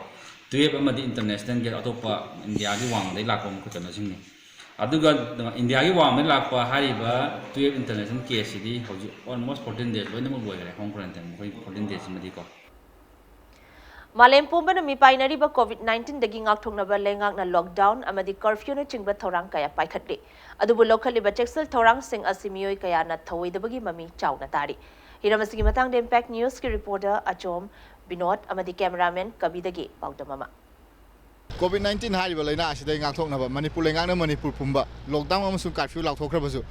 Speaker 6: 12 ꯑꯃꯗꯤ ꯏꯟꯇꯔꯅꯦꯁꯅꯦꯜꯒꯤ ꯑꯇꯣꯞꯄ ꯏꯟꯗꯤꯌꯥꯒꯤ ꯋꯥꯡꯃꯗꯒꯤ ꯂꯥꯛꯄ ꯀꯩꯅꯣꯁꯤꯡꯅꯤ ꯑꯗꯨꯒ ꯏꯟꯗꯤꯌꯥꯒꯤ ꯋꯥꯡꯃꯗꯒꯤ ꯂꯥꯛꯄ ꯍꯥꯏꯔꯤꯕ 12 ꯏꯟꯇꯔꯅꯦꯁꯅꯦꯜ ꯀꯦꯁꯁꯤꯗꯤ ꯍꯧꯖꯤꯛ ꯑꯣꯜꯃꯣꯁ 14 ꯗꯦꯖ ꯂꯣꯏꯅꯃꯛ ꯂꯣꯏꯈꯔꯦ ꯍꯣꯝ ꯀ꯭ꯋꯥꯔꯦꯟꯇꯥꯏꯟ ꯃꯈꯣꯏ 14 ꯗꯦꯖꯁꯤꯃꯗꯤꯀꯣ
Speaker 1: ꯃꯥꯂꯦꯝ ꯄꯨꯝꯕꯅ ꯃꯤꯄꯥꯏꯅꯔꯤꯕ ꯀꯣꯚꯤꯗ-19ꯗꯒꯤ ꯉꯥꯛꯊꯣꯛꯅꯕ ꯂꯩꯉꯥꯛꯅ ꯂꯣꯛꯗꯥꯎꯟ ꯑꯃꯗꯤ ꯀꯔꯐ꯭ꯌꯨꯅꯆꯤꯡꯕ ꯊꯧꯔꯥꯡ ꯀꯌꯥ ꯄꯥꯏꯈꯠꯂꯤ ꯑꯗꯨꯕꯨ ꯂꯧꯈꯠꯂꯤꯕ ꯆꯦꯛꯁꯤꯜ ꯊꯧꯔꯥꯡꯁꯤꯡ ꯑꯁꯤ ꯃꯤꯑꯣꯏ ꯀꯌꯥꯅ ꯊꯧꯑꯣꯏꯗꯕꯒꯤ ꯃꯃꯤ ꯆꯥꯎꯅ ꯇꯥꯔꯤ ꯍꯤꯔꯝ ꯑꯁꯤꯒꯤ ꯃꯇꯥꯡꯗ ꯏꯝꯄꯦꯛ ꯅ꯭ꯌꯨꯁꯀꯤ ꯔꯤꯄꯣꯔꯇꯔ ꯑꯆꯣꯝ ꯕꯤꯅꯣꯗ ꯑꯃꯗꯤ ꯀꯦꯃꯦꯔꯥꯃꯦꯟ ꯀꯕꯤꯗꯒꯤ ꯄꯥꯎꯗꯝ ꯑꯃ
Speaker 2: ꯀꯣꯚꯤꯗ-19 ꯍꯥꯏꯔꯤꯕ ꯂꯩꯅꯥ ꯑꯁꯤꯗꯒꯤ ꯉꯥꯛꯊꯣꯛꯅꯕ ꯃꯅꯤꯄꯨꯔ ꯂꯩꯉꯥꯛꯅ ꯃꯅꯤꯄꯨꯔ ꯄꯨꯝꯕ ꯂꯣꯛꯗꯥꯎꯟ ꯑꯃꯁꯨꯡ ꯀꯔꯐ꯭ꯌꯨ ꯂꯥꯎꯊꯣꯛꯈ꯭ꯔꯕꯁꯨ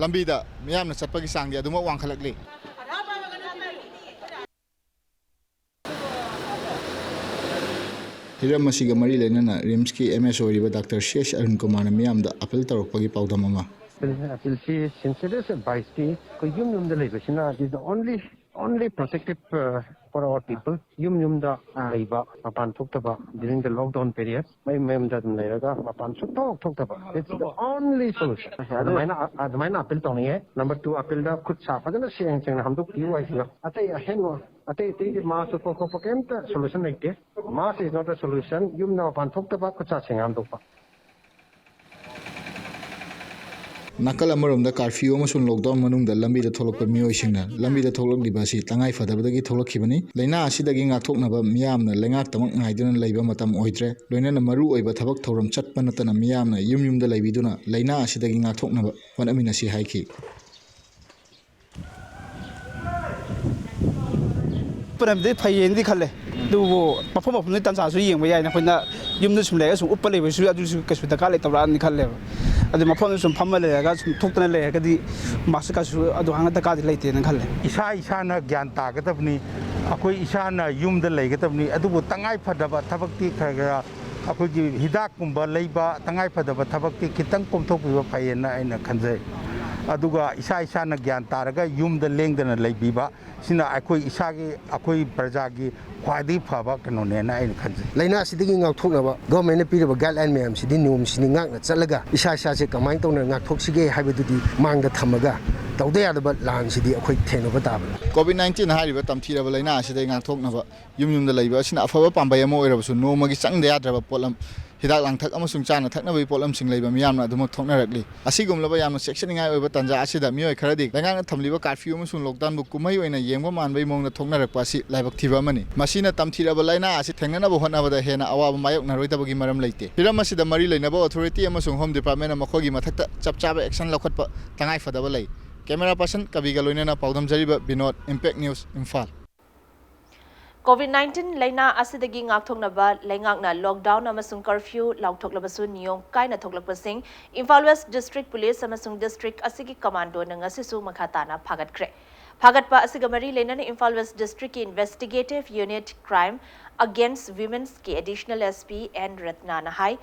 Speaker 2: ꯂꯝꯕꯤꯗ ꯃꯤꯌꯥꯝꯅ ꯆꯠꯄꯒꯤ ꯆꯥꯡꯗꯤ ꯑꯗꯨꯃꯛ ꯋꯥꯡꯈꯠꯂꯛꯂꯤ ꯍꯤꯔꯝ ꯑꯁꯤꯒ ꯃꯔꯤ ꯂꯩꯅꯅ ꯔꯤꯝꯁꯀꯤ MS ꯑꯣꯏꯔꯤꯕ ꯗꯥꯛꯇꯔ CS ꯑꯔꯨꯟ ꯀꯨꯃꯥꯔꯅ ꯃꯤꯌꯥꯝꯗ ꯑꯄꯤꯜ ꯇꯧꯔꯛꯄꯒꯤ ꯄꯥꯎꯗꯝ ꯑꯃ
Speaker 7: ꯑꯄꯤꯜꯁꯤ ꯁꯤꯟꯁꯤꯌꯔꯦꯁ ꯑꯦꯗꯚꯥꯏꯁꯇꯤ ꯑꯩꯈꯣꯏ ꯌꯨꯝꯗ ꯂꯩꯕꯁꯤꯅ ꯏꯁ only protective for our people ꯌꯨꯝꯗ ꯂꯩꯕ ꯃꯄꯥꯟ ꯊꯣꯛꯇꯕ during the lockdown period ꯃꯌꯨꯝꯗ ꯑꯗꯨꯝ ꯂꯩꯔꯒ ꯃꯄꯥꯟ ꯊꯣꯛꯇꯕ it's the only solution ꯑꯗꯨꯃꯥꯏꯅ ꯑꯄꯤꯜ ꯇꯧꯅꯤꯡꯉꯦ ꯅꯝꯕꯔ 2 ꯑꯄꯤꯜꯗ ꯈꯨꯠ ꯁꯥ ꯐꯖꯅ ꯁꯦꯡꯅ ꯍꯥꯝꯗꯣꯛꯄꯤꯌꯨ ꯍꯥꯏꯁꯤꯒ ꯑꯇꯩ ꯑꯍꯦꯟꯕ ꯑꯇꯩꯗꯤ ꯃꯥꯁꯨ ꯈꯣꯠꯄ ꯀꯩꯝꯇ ꯁꯣꯂꯨꯁꯟ ꯂꯩꯇꯦ ꯃꯥꯁ is not a solution ꯌꯨꯝꯗ ꯃꯄꯥꯟ ꯊꯣꯛꯇꯕ ꯈꯨꯠ ꯁꯥ ꯁꯦꯡꯅ ꯍꯥꯝꯗꯣꯛꯄ
Speaker 2: ꯅꯥꯀꯜ ꯑꯃꯔꯣꯝꯗ ꯀꯔꯐ꯭ꯌꯨ ꯑꯃꯁꯨꯡ ꯂꯣꯛꯗꯥꯎꯟ ꯃꯅꯨꯡꯗ ꯂꯝꯕꯤꯗ ꯊꯣꯛꯂꯛꯄ ꯃꯤꯑꯣꯏꯁꯤꯡꯅ ꯂꯝꯕꯤꯗ ꯊꯣꯛꯂꯛꯂꯤꯕ ꯑꯁꯤ ꯇꯉꯥꯏ ꯐꯗꯕꯗꯒꯤ ꯊꯣꯛꯂꯛꯈꯤꯕꯅꯤ ꯂꯩꯅꯥ ꯑꯁꯤꯗꯒꯤ ꯉꯥꯛꯊꯣꯛꯅꯕ ꯃꯤꯌꯥꯝꯅ ꯂꯩꯉꯥꯛꯇꯃꯛ ꯉꯥꯏꯗꯨꯅ ꯂꯩꯕ ꯃꯇꯝ ꯑꯣꯏꯗ꯭ꯔꯦ ꯂꯣꯏꯅꯅ ꯃꯔꯨ ꯑꯣꯏꯕ ꯊꯕꯛ ꯊꯧꯔꯝ ꯆꯠꯄ ꯅꯠꯇꯅ ꯃꯤꯌꯥꯝꯅ ꯌꯨꯝꯗ ꯂꯩꯕꯤꯗꯨꯅ ꯂꯩꯅꯥ ꯑꯁꯤꯗꯒꯤ ꯉꯥꯛꯊꯣꯛꯅꯕ ꯍꯣꯠꯅꯃꯤꯟꯅꯁꯤ ꯍꯥꯏꯈꯤ
Speaker 8: ꯄꯔꯝꯗꯤ ꯐꯩꯌꯦꯅꯗꯤ ꯈꯜꯂꯦ ꯑꯗꯨꯕꯨ ꯃꯐꯝ ꯇꯟꯖꯥꯁꯨ ꯌꯦꯡꯕ ꯌꯥꯏꯅ ꯑꯩꯈꯣꯏꯅ ꯌꯨꯝꯗ ꯁꯨꯝ ꯂꯩꯔꯒ ꯁꯨꯝ ꯎꯞꯄ ꯂꯩꯕꯁꯨ ꯑꯗꯨꯁꯨ ꯀꯩꯁꯨ ꯗꯔꯀꯥꯔ ꯂꯩꯇꯕ꯭ꯔꯥꯅꯤ ꯈꯜꯂꯦꯕ ꯑꯗꯨ ꯃꯐꯝꯗ ꯁꯨꯝ ꯐꯝꯃ ꯂꯩꯔꯒ ꯁꯨꯝ ꯊꯣꯛꯇꯅ ꯂꯩꯔꯒꯗꯤ ꯃꯥꯁꯛ ꯀꯩꯁꯨ ꯑꯗꯨꯃꯥꯏꯅ ꯗꯔꯀꯥꯔꯗꯤ ꯂꯩꯇꯦꯅ ꯈꯜꯂꯦ
Speaker 9: ꯏꯁꯥꯅ ꯒ꯭ꯌꯥꯟ ꯇꯥꯒꯗꯕꯅꯤ ꯑꯩꯈꯣꯏ ꯏꯁꯥꯅ ꯌꯨꯝꯗ ꯂꯩꯒꯗꯕꯅꯤ ꯑꯗꯨꯕꯨ ꯇꯉꯥꯏ ꯐꯗꯕ ꯊꯕꯛꯇꯤ ꯈꯔ ꯑꯩꯈꯣꯏꯒꯤ ꯍꯤꯗꯥꯛꯀꯨꯝꯕ ꯂꯩꯕ ꯇꯉꯥꯏ ꯐꯗꯕ ꯊꯕꯛꯇꯤ ꯈꯤꯇꯪ ꯀꯣꯝꯊꯣꯛꯄꯤꯕ ꯐꯩꯌꯦꯅ ꯑꯩꯅ ꯈꯟꯖꯩ ꯑꯗꯨꯒ ꯏꯁꯥꯅ ꯒ꯭ꯌꯥꯟ ꯇꯥꯔꯒ ꯌꯨꯝꯗ ꯂꯦꯡꯗꯅ ꯂꯩꯕꯤꯕ ꯁꯤꯅ ꯑꯩꯈꯣꯏ ꯄ꯭ꯔꯖꯥꯒꯤ ꯈ꯭ꯋꯥꯏꯗꯒꯤ ꯐꯕ ꯀꯩꯅꯣꯅꯦꯅ ꯑꯩꯅ ꯈꯟꯖꯩ
Speaker 10: ꯂꯩꯅꯥ ꯑꯁꯤꯗꯒꯤ ꯉꯥꯛꯊꯣꯛꯅꯕ ꯒꯣꯔꯃꯦꯟꯅ ꯄꯤꯔꯤꯕ ꯒꯥꯏꯗꯂꯥꯏꯟ ꯃꯌꯥꯝꯁꯤꯗꯤ ꯅꯤꯌꯣꯝꯁꯤꯗꯤ ꯉꯥꯛꯅ ꯆꯠꯂꯒ ꯏꯁꯥꯁꯦ ꯀꯃꯥꯏꯅ ꯇꯧꯅ ꯉꯥꯛꯊꯣꯛꯁꯤꯒꯦ ꯍꯥꯏꯕꯗꯨꯗꯤ ꯃꯥꯡꯗ ꯊꯝꯃꯒ ꯇꯧꯗ ꯌꯥꯗꯕ ꯂꯥꯟꯁꯤꯗꯤ ꯑꯩꯈꯣꯏ ꯊꯦꯡꯅꯕ ꯇꯥꯕꯅꯤ
Speaker 11: COVID-19 ꯍꯥꯏꯔꯤꯕ ꯇꯝꯊꯤꯔꯕ ꯂꯩꯅꯥ ꯑꯁꯤꯗꯒꯤ ꯉꯥꯛꯊꯣꯛꯅꯕ ꯌꯨꯝꯗ ꯂꯩꯕ ꯑꯁꯤꯅ ꯑꯐꯕ ꯄꯥꯝꯕꯩ ꯑꯃ ꯑꯣꯏꯔꯕꯁꯨ ꯅꯣꯡꯃꯒꯤ ꯆꯪꯗ ꯌꯥꯗ꯭ꯔꯕ ꯄꯣꯠꯂꯝ ꯍꯤꯗꯥꯛ ꯂꯥꯡꯊꯛ ꯑꯃꯁꯨꯡ ꯆꯥꯅ ꯊꯛꯅꯕꯒꯤ ꯄꯣꯠꯂꯝꯁꯤꯡ ꯂꯩꯕ ꯃꯤꯌꯥꯝꯅ ꯑꯗꯨꯃꯛ ꯊꯣꯛꯅꯔꯛꯂꯤ ꯑꯁꯤꯒꯨꯝꯂꯕ ꯌꯥꯝꯅ ꯆꯦꯛꯁꯤꯟꯅꯤꯡꯉꯥꯏ ꯑꯣꯏꯕ ꯇꯥꯟꯖꯥ ꯑꯁꯤꯗ ꯃꯤꯑꯣꯏ ꯈꯔꯗꯤ ꯂꯩꯉꯥꯛꯅ ꯊꯝꯂꯤꯕ ꯀꯥꯔꯐ꯭ꯌꯨ ꯑꯃꯁꯨꯡ ꯂꯣꯛꯗꯥꯎꯟꯕꯨ ꯀꯨꯝꯍꯩ ꯑꯣꯏꯅ ꯌꯦꯡꯕ ꯃꯥꯟꯕꯒꯤ ꯃꯑꯣꯡꯗ ꯊꯣꯛꯅꯔꯛꯄ ꯑꯁꯤ ꯂꯥꯏꯕꯛ ꯊꯤꯕ ꯑꯃꯅꯤ ꯃꯁꯤꯅ ꯇꯝꯊꯤꯔꯕ ꯂꯩꯅꯥ ꯑꯁꯤ ꯊꯦꯡꯅꯅꯕ ꯍꯣꯠꯅꯕꯗ ꯍꯦꯟꯅ ꯑꯋꯥꯕ ꯃꯥꯌꯣꯛꯅꯔꯣꯏꯗꯕꯒꯤ ꯃꯔꯝ ꯂꯩꯇꯦ ꯍꯤꯔꯝ ꯑꯁꯤꯗ ꯃꯔꯤ ꯂꯩꯅꯕ ꯑꯣꯊꯣꯔꯤꯇꯤ ꯑꯃꯁꯨꯡ ꯍꯣꯝ ꯗꯤꯄꯥꯔꯠꯃꯦꯟꯅ ꯃꯈꯣꯏꯒꯤ ꯃꯊꯛꯇ ꯆꯞ ꯆꯥꯕ ꯑꯦꯛꯁꯟ ꯂꯧꯈꯠꯄ ꯇꯉꯥꯏꯐꯗꯕ ꯂꯩ ꯀꯦꯃꯦꯔꯥ ꯄꯔꯁꯟ ꯀꯕꯤꯒ ꯂꯣꯏꯅꯅ ꯄꯥꯎꯗꯝꯖꯔꯤꯕ Vinod impact news Imphal
Speaker 1: COVID-19 ꯂꯩꯅꯥ ꯑꯁꯤꯗꯒꯤ ꯉꯥꯛꯊꯣꯛꯅꯕ ꯂꯩꯉꯥꯛꯅ ꯂꯣꯛꯗꯥꯎꯟ ꯑꯃꯁꯨꯡ ꯀꯔꯐ꯭ꯌꯨ ꯂꯥꯎꯊꯣꯛꯂꯕꯁꯨ ꯅꯤꯌꯣꯝ ꯀꯥꯏꯅ ꯊꯣꯛꯂꯛꯄꯁꯤꯡ ꯏꯝꯐꯥꯜ ꯋꯦꯁ ꯗꯤꯁꯇ꯭ꯔꯤꯛ ꯄꯨꯂꯤꯁ ꯑꯃꯁꯨꯡ ꯗꯤꯁꯇ꯭ꯔꯤꯛ ꯑꯁꯤꯒꯤ ꯀꯃꯥꯟꯗꯣꯅ ꯉꯁꯤꯁꯨ ꯃꯈꯥ ꯇꯥꯅ ꯐꯥꯒꯠꯈ꯭ꯔꯦ ꯐꯥꯒꯠꯄ ꯑꯁꯤꯒ ꯃꯔꯤ ꯂꯩꯅꯅ ꯏꯝꯐꯥꯜ ꯋꯦꯁ ꯗꯤꯁꯇ꯭ꯔꯤꯛꯀꯤ ꯏꯟꯚꯦꯁꯇꯤꯒꯦꯇꯤꯚ ꯌꯨꯅꯤꯠ ꯀ꯭ꯔꯥꯏꯝ ꯑꯒꯦꯟꯁ ꯋꯤꯃꯦꯟꯁꯀꯤ ꯑꯦꯗꯤꯁꯅꯦꯜ SP N ꯔꯠꯅꯥꯅ ꯍꯥꯏ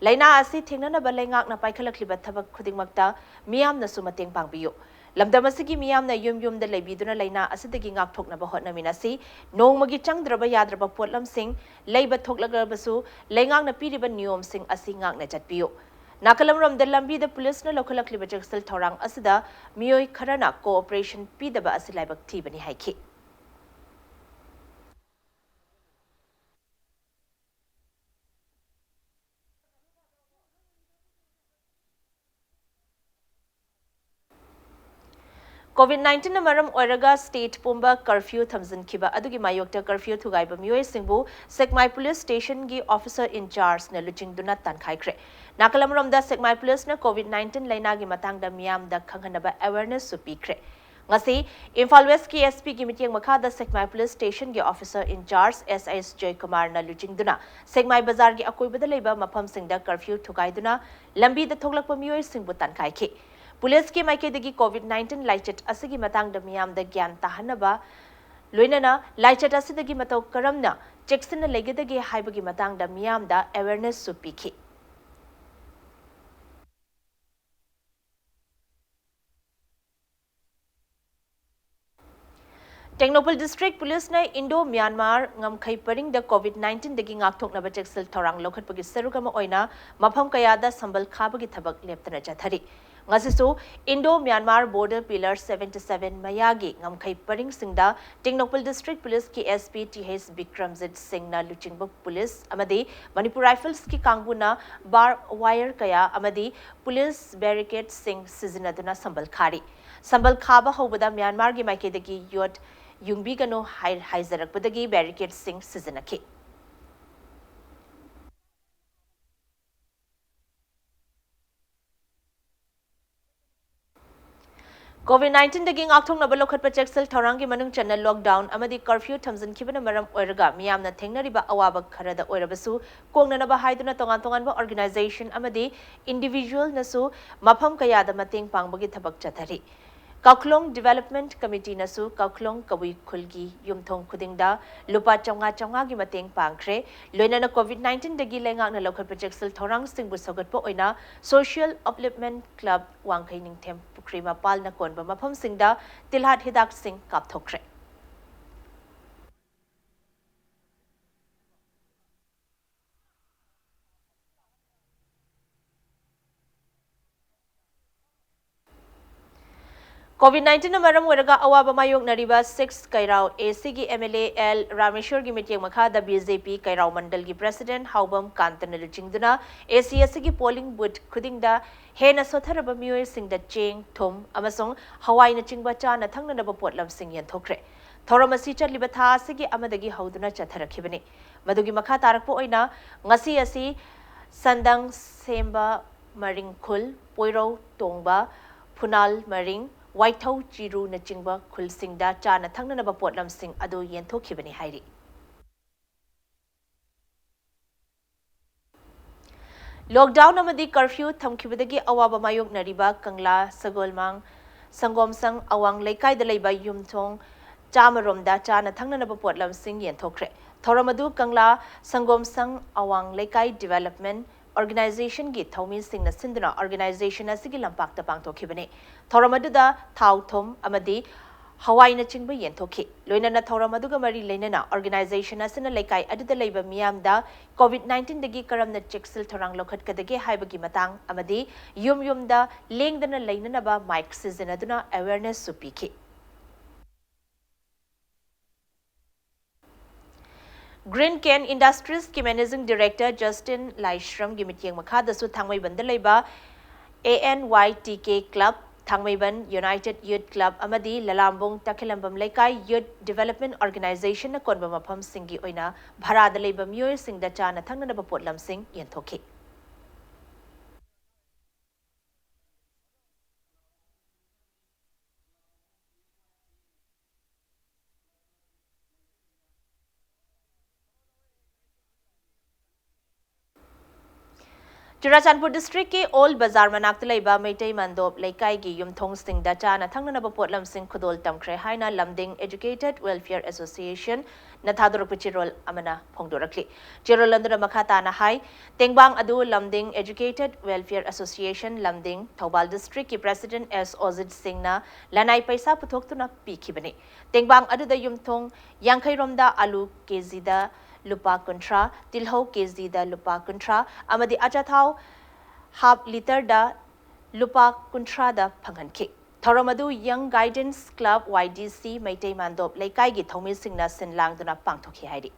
Speaker 1: ꯂꯩꯅꯥ ꯑꯁꯤ ꯊꯦꯡꯅꯅꯕ ꯂꯩꯉꯥꯛꯅ ꯄꯥꯏꯈꯠꯂꯛꯂꯤꯕ ꯊꯕꯛ ꯈꯨꯗꯤꯡꯃꯛꯇ ꯃꯤꯌꯥꯝꯅꯁꯨ ꯃꯇꯦꯡ ꯄꯥꯡꯕꯤꯌꯨ ꯂꯝꯗꯝ ꯑꯁꯤꯒꯤ ꯃꯤꯌꯥꯝꯅ ꯌꯨꯝꯗ ꯂꯩꯕꯤꯗꯨꯅ ꯂꯩꯅꯥ ꯑꯁꯤꯗꯒꯤ ꯉꯥꯛꯊꯣꯛꯅꯕ ꯍꯣꯠꯅꯃꯤꯟꯅꯁꯤ ꯅꯣꯡꯃꯒꯤ ꯆꯪꯗ꯭ꯔꯕ ꯌꯥꯗ꯭ꯔꯕ ꯄꯣꯠꯂꯝꯁꯤꯡ ꯂꯩꯕ ꯊꯣꯛꯂꯒꯕꯁꯨ ꯂꯩꯉꯥꯛꯅ ꯄꯤꯔꯤꯕ ꯅꯤꯌꯣꯝꯁꯤꯡ ꯑꯁꯤ ꯉꯥꯛꯅ ꯆꯠꯄꯤꯌꯨ ꯅꯥꯀꯜꯂꯝꯔꯣꯝꯗ ꯂꯝꯕꯤꯗ ꯄꯨꯂꯤꯁꯅ ꯂꯧꯈꯠꯂꯛꯂꯤꯕ ꯆꯦꯛꯁꯤꯜ ꯊꯧꯔꯥꯡ ꯑꯁꯤꯗ ꯃꯤꯑꯣꯏ ꯈꯔꯅ ꯀꯣꯑꯣꯄꯔꯦꯁꯟ ꯄꯤꯗꯕ ꯑꯁꯤ ꯂꯥꯏꯕꯛ ꯊꯤꯕꯅꯤ ꯍꯥꯏꯈꯤ COVID-19 मरम ओरगा स्टेट पुंबा कर्फ्यू थमजनखिबा अदुगी मायोक्ता कर्फ्यू थुगाइबा मियोइसिंगबु सेकमाई पुलिस स्टेशन की ऑफिसर इंचार्ज ने लुचिंगदुना तनखाइख्रे नाकलमरमदा सेकमाई पुलिस ने COVID-19 लाइनागी मतांगदा मियामदा खंगहनबा अवेयरनेस सुपीख्रे ngasi Imphal West ki SP ki meeting makhada Sekmai Police Station ki officer in charge SIS Joykumar na lujingduna Sekmai Bazar ki akoibada leiba mafam singda curfew thukaiduna lambi da thoglakpa mioi singbu tankai police के माइकेदगी COVID-19 लाइचट असगी मतंग मियाम द ज्ञान ताहनबा लोइनना लाइचट असदगी मतौ करमना चेक्सन लेगेदगे हाइबगी मतंग द मियाम द अवेयरनेस सुपीखी टेक्नोपल डिस्ट्रिक्ट पुलिस ने इंडो म्यांमार ngमखै परिंग द COVID-19 दगी ngakthoknaba cheksel thorang lokhatpagi sarugama oina mafam kayada sambal khabagi thabak leptana chathari ngasisu Indo Myanmar border pillar 77 mayagi ngमखै परिंग singda टेक्नोपल डिस्ट्रिक्ट पुलिस की SP TH Bikramjit Singh na luchingba police amadi Manipur Rifles की कांगबुना bar wire kaya amadi police barricade sing sizinaduna sambal khaba hobada Myanmar gi makedagi yot ꯌꯨꯡꯕꯤꯒꯅꯨ ꯍꯥꯏꯖꯔꯛꯄꯗꯒꯤ ꯕꯦꯔꯤꯀꯦꯗꯁꯤꯡ ꯁꯤꯖꯤꯟꯅꯈꯤ COVID-19 dagi ngakthongnaba lokhatpa cheksel thoranggi manung channa lockdown amadi curfew thamjankhibana maram oiraga miyamna thengnariba awaba kharada oirabasu kongnanaba haiduna tongan organization amadi individual nasu mafam kayada mateng pangbagi thabak chathari Kauklong Development Committee nasu Kauklong Kabui Khulgi Yumthong Kudingda Lupa Chonga gi mateng pangkhre loinana COVID-19 dagi lengak na local project sel thorang singbu sogatpo oina Social Upliftment Club Wangkhai Ningthem Pukri Mapal na konba mafam singda tilhat hidak sing kapthokre COVID-19 na maram waraga awaba mayok nariba 6 Kairao AC gi MLA L Rameshwar gi meeting makhada BJP Kairao Mandal gi President Haubam Kantan Luchingduna AC gi polling booth khudingda hena sotharaba mioi singda cheng thum amasong hawai na chingba cha na thangna naba potlam sing yan thokre thoramasi chatliba tha asigi amadagi hauduna chatharakhibani madugi makha tarakpo oina ngasi asi sandang semba maringkhul poiro tongba phunal maring Whitehau Chiru na chingba khulsingda chana thangnanaba potlamsing adu yenthokibani hairi Lockdown amadi curfew thamkhibadagi awaba mayok nariba Kangla Sagolmang Sangomsang awang laikai da leiba yumthong chamaromda chana thangnanaba potlamsing yenthokre thoramadu Kangla Sangomsang awang laikai development organization gi thomi sing na sinduna organization asigi lampak ta pangthokibani thoramadda thau thom amadi Hawaii na chingba yentokhi loina na thoramadga mari leinana organization asina lekai aduda leiba miyamda COVID-19 dagi karamna cheksil thorang lokhat kadage haibagi matang amadi yum da lengdana leinana ba mic sizinaduna awareness supiki Green Can Industries ki Managing Director Justin Laishram gi mityeng makhada su thangmai bandalaiba ANYTK Club Thangmaiban United Youth Club amadi Lalambong Takilambam Laikai Youth Development Organization na konba mafam singi oina bharada leiba myoy singda chana thangnana ba potlam sing yentokhi Churachandpur district ke Old Bazaar manakta leiba Meitai Mandop Laikai gi yumthong singda chana thangnana ba potlam sing khudol tamkhre haina Lamding Educated Welfare Association na thadorok chirol amana phongdorakli chirol andra makhata na hai tengbang adu Lamding Educated Welfare Association Lamding Thobal district ki president S Ozid Singh na lanai paisa puthoktuna pikhibani tengbang adu da yumthong yankhai romda alu kg da Lupa Contra, Tilho KZ da Lupa Contra, Amadi Achathau, half liter da Lupa Contra da Panghanki. Thoramadu Young Guidance Club YDC Meitei Mandop Laikai gi Thomi Singna Sinlang duna Pangtokhi Haidi.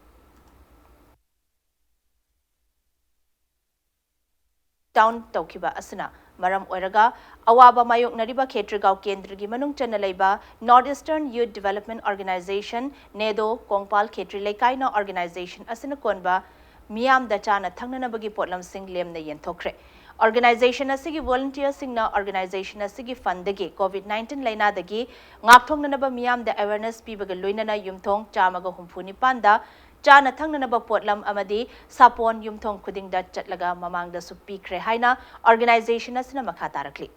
Speaker 1: Town Tokiba Asana, Maram Oiraga, Awaba Mayok Nariba Ketrigao Kendrigi Manung Chanalaiba, Northeastern Youth Development Organization, Nedo, Kongpal Ketri Lekaina Organization, Asana Konba, Miam Dachana Tanganabagi Potlam Sing Lem na Yentokre. Organization Asigi Volunteer Singna Organization Asigi Fundagi, COVID-19 Laina Dagi, Ngaptong Nanaba Miam the Awareness Pibaga Luinana Yumtong, Chamaga Humpuni Panda, Chana Tangnana Potlam Amadi, Sapon Yumtong Kuding da Chatlaga Mamang da Supi Krehaina, organization Asina Makatarakli.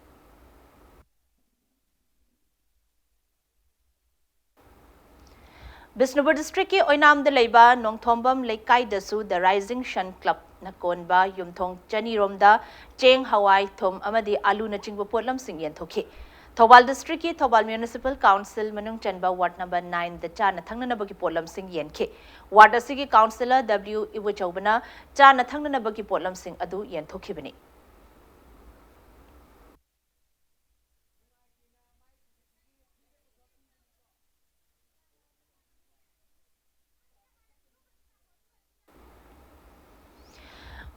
Speaker 1: Bisnupur district ki Oinam de Leiba, Nongthombam Lekai Dasu, the Rising Shan Club, Nakonba, Yumtong, Chani Romda, Cheng Hawaii, Thom Amadi, Alu Nachingba Potlam Singyan Thoki. Thobal district ki Thobal Municipal Council Manung Chanba Ward number 9 the Chana Thangnanabaki Potlam Sing Yenke. Ward Asigi Councillor W. Iwachobana, Chana Thangnanabaki Potlam Sing Adu Yen Thokibani.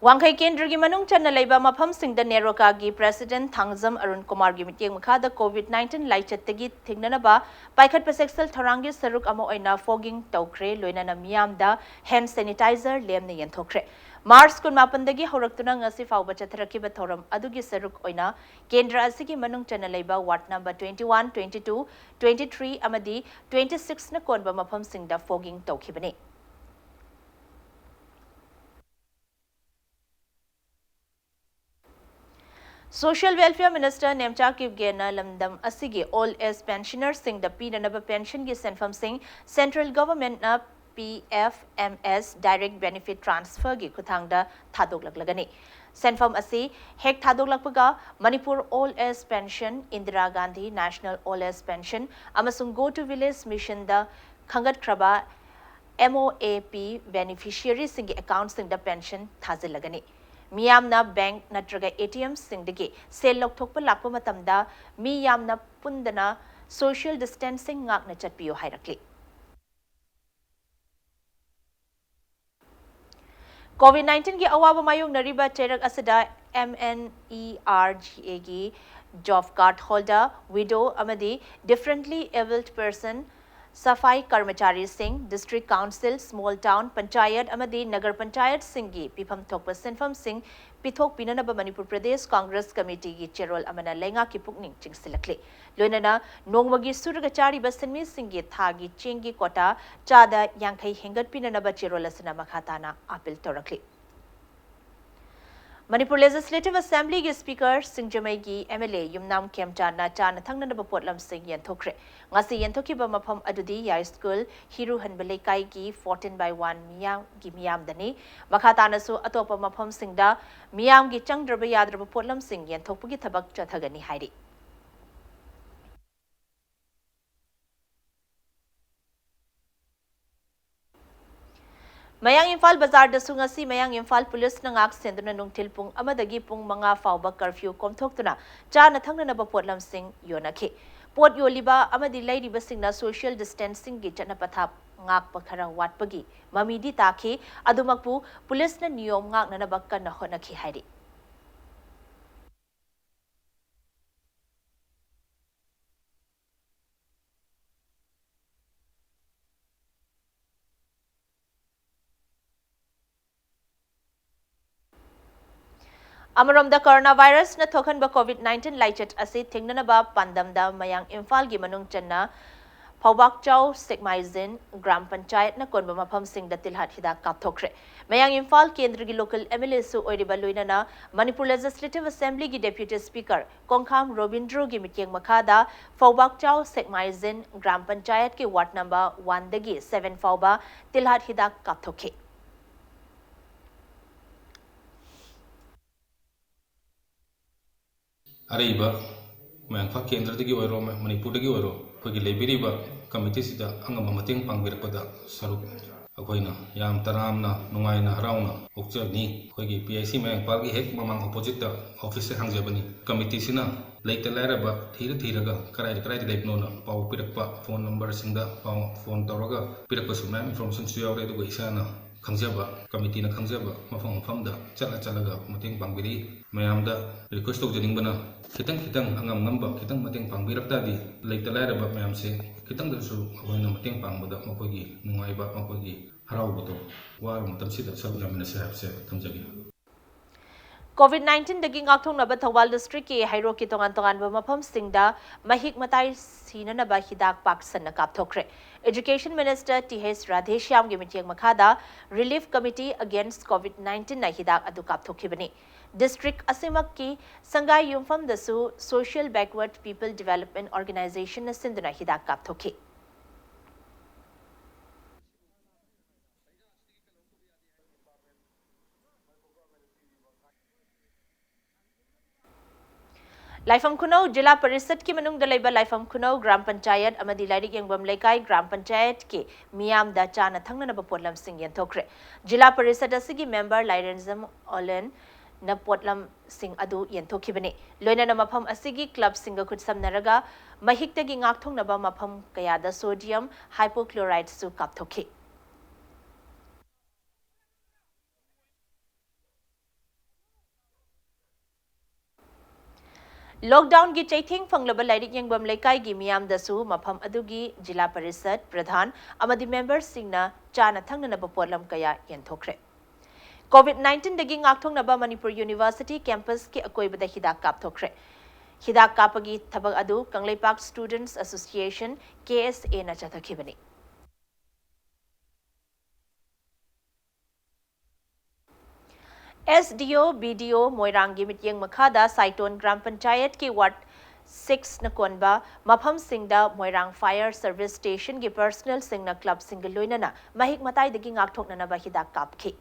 Speaker 1: Wangkai Kendra gi manung chan na leiba mafam sing da Neroka gi President Thangzam Arun Kumar gi mityeng makhada COVID-19 laichatagi thingnana ba paikhat paseksal thorangi saruk ama oina fogging tawkre loinana miyam da hand sanitizer lem na yenthokre Mars kun mapandagi horaktuna ngasi fawba chatharakiba thoram adugi saruk oina Kendra asigi manung chan na leiba ward number 21 22 23 amadi 26 na konba mafam sing da fogging tawkhibani Social Welfare Minister Nemcha Kivgena Lamdam Asigi All Age Pensioners Sing the Pinanaba Pension gi Senfam Sing Central Government na PFMS Direct Benefit Transfer gi Kuthangda Thadoglaglagani. Senfam Asi Hek Thadoglapaga Manipur All Age Pension Indira Gandhi National All Age Pension Amasung Go to Village Mission da Khangat Kraba MOAP Beneficiary Sing account Sing the pension Thazilagani. Miyamna bank natraga ATM singdagi sel lokthokpa lakpa matamda miyamna pundana social distancing ngakna chatpiyo hairakli COVID-19 gi awaba mayong nariba cherak asada MNERGA gi job card holder widow amadi differently abled person Safai Karmachari Singh, District Council, Small Town, Panchayat, Amadi, Nagar Panchayat Singhi, Pipam Thokpa Senfam Singh, Pithok Pinanaba Manipur Pradesh Congress Committee gi Cherol Amana Lenga ki Pukning Ching Silakli. Loinana, Nongmagi Suragachari Basenmi Singhi Thagi Chingi Kota, Chada Yankai Hengat Pinanaba Cherola Sina Makhatana, Apil Torakli. Manipur Legislative Assembly ki Speaker Singjamai ki MLA Yumnam Khemchana chana thangnanaba potlam sing yanthokre ngasi yanthokiba mafam adudi Yai School Hiru Hanbalai kai ki 14/1 miyam gi miyam dani makhatana su atopa mafam singda miyam gi changdraba yadraba potlam sing yanthokpugi thabak chathagani hairi Mayang Imphal Bazar da sungasi Mayang Imphal Police na ngak senduna nungtil pung amadagi pung mga fauba curfew komthoktuna cha na thangna ba potlam sing yonakhe pot yoliba amadi lairiba singna social distancing gi chana pathap ngak pakhara watpagi mamidi takhe adumakpu police na niyom ngak na bakka na honakhi hairi Amarom da coronavirus na thokan ba COVID-19 laichet ase thingna ba pandam da Mayang Imphal gi manung channa Phawbak Chau Sekmaizin Gram Panchayat na konba mafam sing da tilhat hida kapthokre Mayang Imphal kendra gi local MLA su oiriba loina na Manipur Legislative Assembly gi Deputy Speaker Kongkham Robindro gi mityeng makhada Phawbak Chau Sekmaizin Gram Panchayat ki ward number 1 dagi 7 fawba tilhat hida kapthokhe
Speaker 12: अरेब मैंफा केंद्र Manipur committee अंगम पांगीरपद सरुक अखोना याम तरामना नुंगाइना हराउना ओक्चनी अखोगी PIC मैंफा की हेक ममांग opposite office से हांगजबनी committee सिना लेते लायरब थीरगा कराई कराई लेबनोना पाव पिरकप phone number सिंदा पाव phone तौरगा पिरकपसु ma'am information सु यावरे दुगो इसाना खंगजब कमिटी ना खंगजब मफम मफम दा चलगा मतेंग पांगबिरी मैम दा रिक्वेस्ट तौजनिंगबना खितंग खितंग अंगम नंबर खितंग मतेंग पांगबिरक्तादी लेते लायरब मैम से खितंग दसु अखोइना मतेंग पांगबदा मखोगी नुंगाइबा मखोगी हराउबदो वार मतमसिदा सब यामिनसे हाबसे थमजगी
Speaker 1: COVID-19 dagi ngakthongnaba Thawal district ki hairo ki tongan ba mafam singda mahik matai sinanaba hidak paksan na kapthokre Education Minister TH Radheshyam gi mityeng makhada Relief Committee Against COVID-19 na hidak adu kapthokibani District Asimak ki Sangai Yumfam dasu Social Backward People Development Organization na sinduna hidak kapthokhi Laifam Kunau Jila Parisad ki manung dalaiba Laifam Kunau Gram Panchayat amadi lairik yangbam laikai Gram Panchayat ki miyam da chana thangna na potlam sing yanthokre Jila Parisad asigi member Lairenzam Olen na potlam sing adu yanthokibani loina na mafam asigi club singa khutsam naraga mahikta gi ngakthong na ba mafam kaya da sodium hypochlorite su kapthokhi Lockdown gi chaithing fanglaba lairik yangbam laikai gi miyam dasu mafam adugi Jila Parisad Pradhan amadi members singna chana thangna na potlam kaya yanthokre COVID-19 dagi ngakthong naba Manipur University campus ki akoibada hidak kapthokre hidak kapagi thabak adu Kangleipak Students Association KSA na chathakibani SDO BDO Moirangi mityeng makhada Saiton Gram Panchayat ki ward 6 na konba mafam singda Moirang Fire Service Station ki personal singna club single loina na mahik matai dagi ngakthok na ba hidak kapki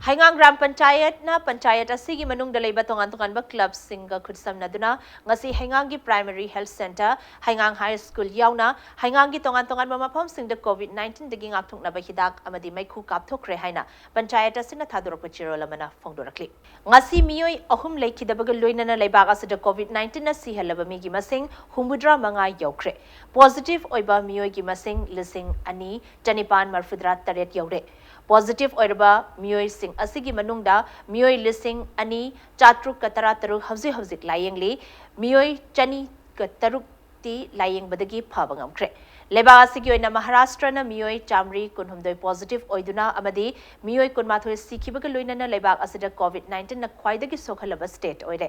Speaker 1: Haingang Gram Panchayat na Panchayat asigi manung dalaiba tongan ba club singa khudsam naduna ngasi Haingang gi Primary Health Center Haingang High School yauna Haingang gi tongan ba mafam singda COVID-19 dagi ngakthok na ba hidak amadi maikhu kapthokre haina Panchayat asina thadorok chirol amana phongdorakli ngasi miyoi ahum leikhidabaga loina na laibak asida COVID-19 na sihalaba mi gi masing humudra manga yaukre positive oiba miyoi gi masing lising ani Tanipan Marfudra Taret yaure Positive oirba miyoi sing asigi manungda miyoi lising ani chatruk katara taruk hauzik layengli miyoi chani kataruk ti layeng badagi phabangamkre लेबा असिगी ओइना महाराष्ट्रना मियोय Chamari कुनहुमदोय positive ओइदुना अमदी मियोय कुनमाथोय सिखिबगा लोइनना लेबा असिदा कोविड-19 ना ख्वाइदगी सोखलबा state ओइरे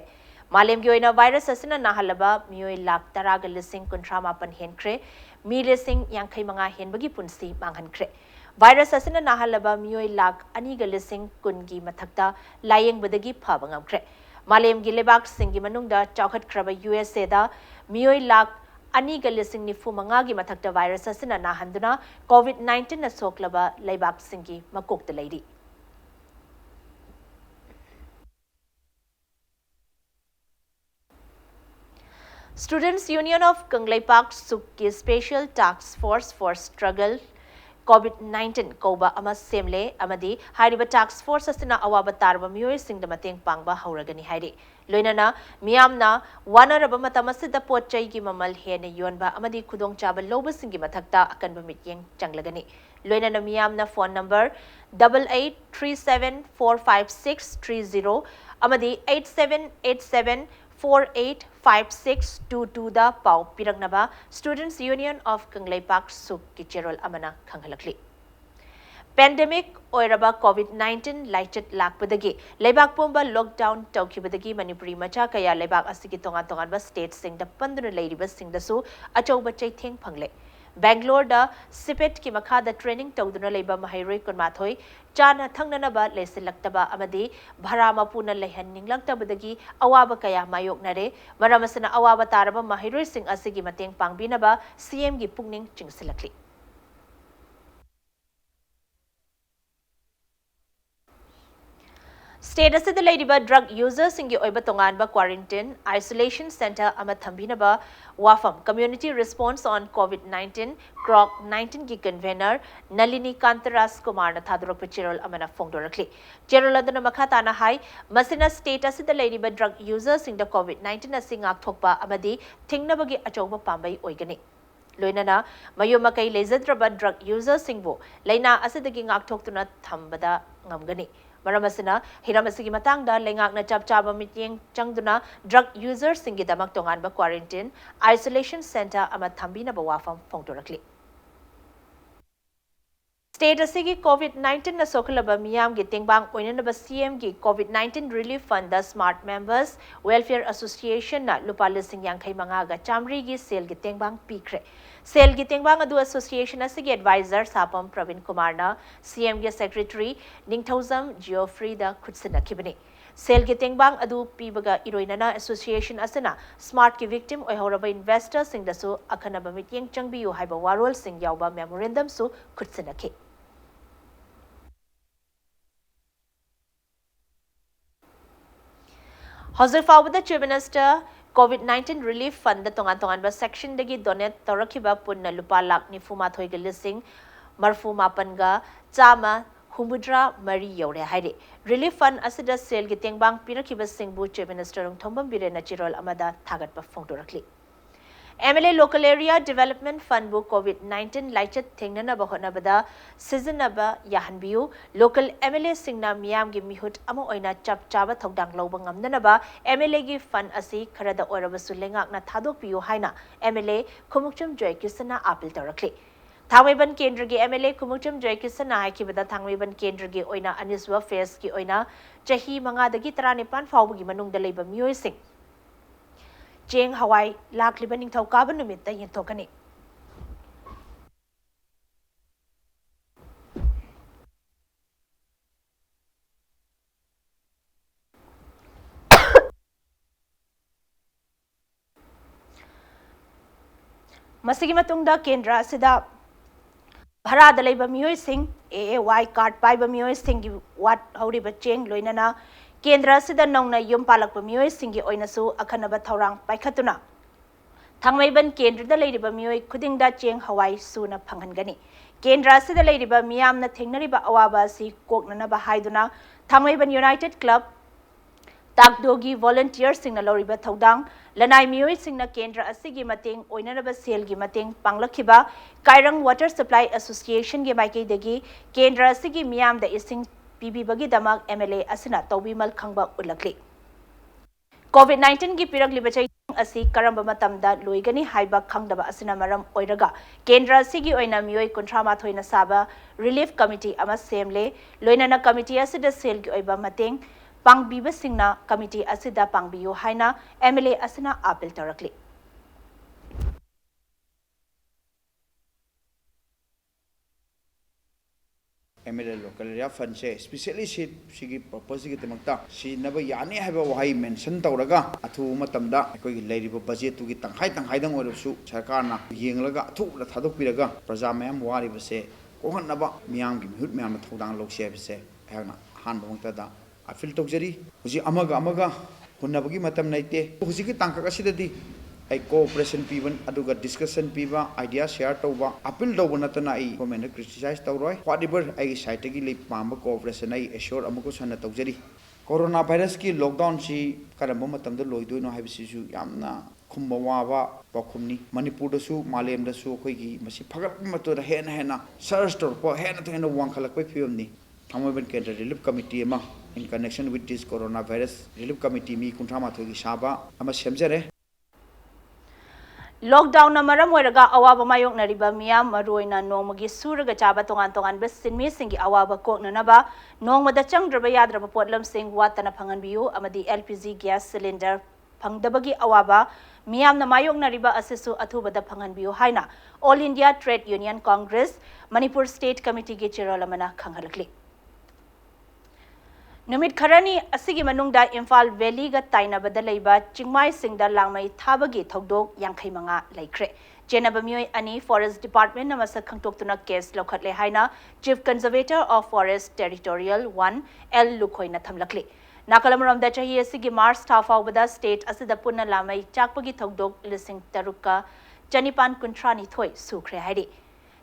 Speaker 1: मालेमगी ओइना virus असिना नाहलबा मियोय लाख 10 गा लिसिंग 38 हेनख्रे मी लिसिंग 85 हेनबगी पुंसी मांगहनख्रे virus असिना नाहलबा मियोय लाख 2 गा लिसिंग 10 गी मथक्ता लायेंगबदगी फाबा ngamkhre मालेमगी लेबाक सिंगी मनुंगदा चाखतख्रबा USA दा मियोय लाख 2 गा लिसिंग 95 गी मथक्ता वायरस असिना नाहंदुना कोविड-19 ना सोक्लबा लेबाक सिंगी मकोक्ता Larry Students Union of Kanglaipak Sukki Special Task Force for Struggle COVID-19 Koba ama semle amadi hairiba task force asina awaba tarba miyoy singda mateng pangba hauragani hairi loinana miyamna wanaraba matamasida potchai gi mamal hene yonba amadi khudong chaba loba singi mathakta akanba mityeng changlagani loinana miyamna phone number 8837455630 amadi 8787485622 da pau piragnaba Students Union of Kanglaipak Suk ki cherol amana khanghalakli Pandemic oiraba COVID-19 laichit lakpadagi leibak pomba lockdown tawkibadagi Manipuri macha kaya leibak asigi tongan ba state sing da panduna leiriba sing da su achauba chaitheng phangle Bangalore da Sipet ki makha da training tawduna leiba mahairoi kunmathoi chana thangnana ba lesilaktaba amadi bharama puna lehan ninglaktabadagi awaba kaya mayoknare maramasana awaba taraba mahairoi sing asigi mateng pangbina ba CM gi pungning chingsilakli State asida leidiba drug users singi oiba tonganba quarantine isolation center ama thambinaba wafam community response on COVID-19 CROC 19 gi convener Nalini Kantaras Kumar na thadurok chirol amana phongdorakli chirol adana makata na hai masina state asida leidiba drug users singda COVID-19 na singak thokpa amadi thingnabagi achauba pambai oigani loinana mayumakai lezadraba drug users singbo leina asidagi ngak thoktuna thambada ngamgani Maramasina, Hiramasigi Matangda, Lengakna Chapchaba Mityeng Changduna, drug users Singidamak Tonganba quarantine, isolation center Amathambina Bawafam Fongtorakli. State asigi COVID-19 na sokalaba miyam gi tingbang oinanaba CM gi COVID-19 relief fund the smart members welfare association na lupa lising yangkai manga ga chamri gi sel gi tingbang pikre sel gi tingbang adu association asigi advisor sapam Pravin Kumar na CM gi secretary Ningthausam Geoffrey da khutsina kibani sel gi tingbang adu pibaga iroinana association asana smart ki victim oihoraba investor sing da su akhanaba mityeng changbiyu haiba warol sing yawba memorandum su khutsina ki Hazir Fawada Chief Minister COVID-19 Relief Fund the tongan ba section dagi donate torakiba punna lupa lak ni fuma thoiga lising marfu mapanga chama humudra mari yore haire relief fund asida sel gi tengbang pirakiba singbu Chief Minister Thombam Birena Chirol amada thagat ba phongdorakli MLA Local Area Development Fund bu COVID-19 laichat thengnana ba honabada seasonaba yahanbiu local MLA singna miyam gi mihut ama oina chap chaba thodang loba ngamnana ba MLA gi fund asi kharada oraba sulengak na thadok piu haina MLA Khumukcham Joy Kisana appeal torakli Thangmeiban Kendra gi MLA Khumukcham Joy Kisana haikibada Thangmeiban Kendra gi oina aniswa face gi oina chahi manga dagi 19 fawbu gi manungda leiba miyoi sing Jeng Hawaii lakliba ningthau kaba numitta yentokani Masigi matungda kendra sida bharada leiba miyoi sing AAY card paiba miyoi sing gi wat hauriba cheng loinana Kendra sida nongna yum palakpa miyoi singi oinasu akhanaba thaurang paikhatuna Thangmeiban Kendra da leiriba miyoi khudingda cheng hawai suna phanghangani Kendra sida leiriba miyamna thengnariba awaba si koknana ba haiduna Thangmeiban United Club Takdogi volunteers singna loriba thodang lanai miyoi singna Kendra asigi mateng oinanaba sel gi mateng panglakhiba Kairang Water Supply Association gi maikei dagi Kendra asigi miyam da ising PBBagi damak MLA asina tawbimal khangba ulakli COVID-19 gi pirag libachai asi karamba matamda loigani haiba khangdaba asina maram oiraga kendra sigi oina mioi kuntrama thoina saba relief committee ama semle loinana committee asida sel gi oiba mateng pangbiba singna committee asida pangbiyo haina MLA asina appeal tarakli
Speaker 13: MLA local area fund se especially sigi purpose gi temakta si naba yani haba wahai mention tawraga athu matamda ekoi leiriba budget tu gi tangkhai dang orusu sarkarna yenglaga athu la thadok piraga praja mayam wari base kohan naba miyam gi hut miyam thodang lokse base ayna han bangta da afil tokjari huji amaga hunnabagi matam naite huji gi tangka asidadi ai cooperation piban aduga discussion piba idea share tawba appeal tawba natana ai comment criticize tawroi whatever ai site gi le pamba cooperation ai assure amuko sanna tawjari corona virus ki lockdown si karamba matam da loidoino haibisi su yamna khumba waba pakhumni manipur da su malem da su khoi gi masi phagat mato da hena search tor po hena wangkhalak pai phiyamni thamoben kendra relief committee ma in connection with this coronavirus relief committee mi kunthama thogi saba ama semjare
Speaker 1: lockdown na maram oiraga awaba mayok nariba miyam maroina nongmagi suraga chaba tongan be sinmi singi awaba koknanaba nongmada changdraba yadraba potlam sing watana phanganbiyu amadi LPG gas cylinder phangdabagi awaba miyam na mayok nariba asisu athubada phanganbiyu haina All India Trade Union Congress Manipur State Committee gi chirolamana khanghalakli Numit kharani asigi manungda Imphal Valley ga tainabada leiba chingmai singda langmai thabagi thodok yankhai manga laikre jenaba mioi ani forest department namasa khangtoktuna case lokhatle haina chief conservator of forest territorial 1 L Lukhoina thamlakli nakalamram da chahi asigi March thafawbada state asida punna lamai chakpagi thodok lising taruka chanipan kuntrani thoi sukhre haidi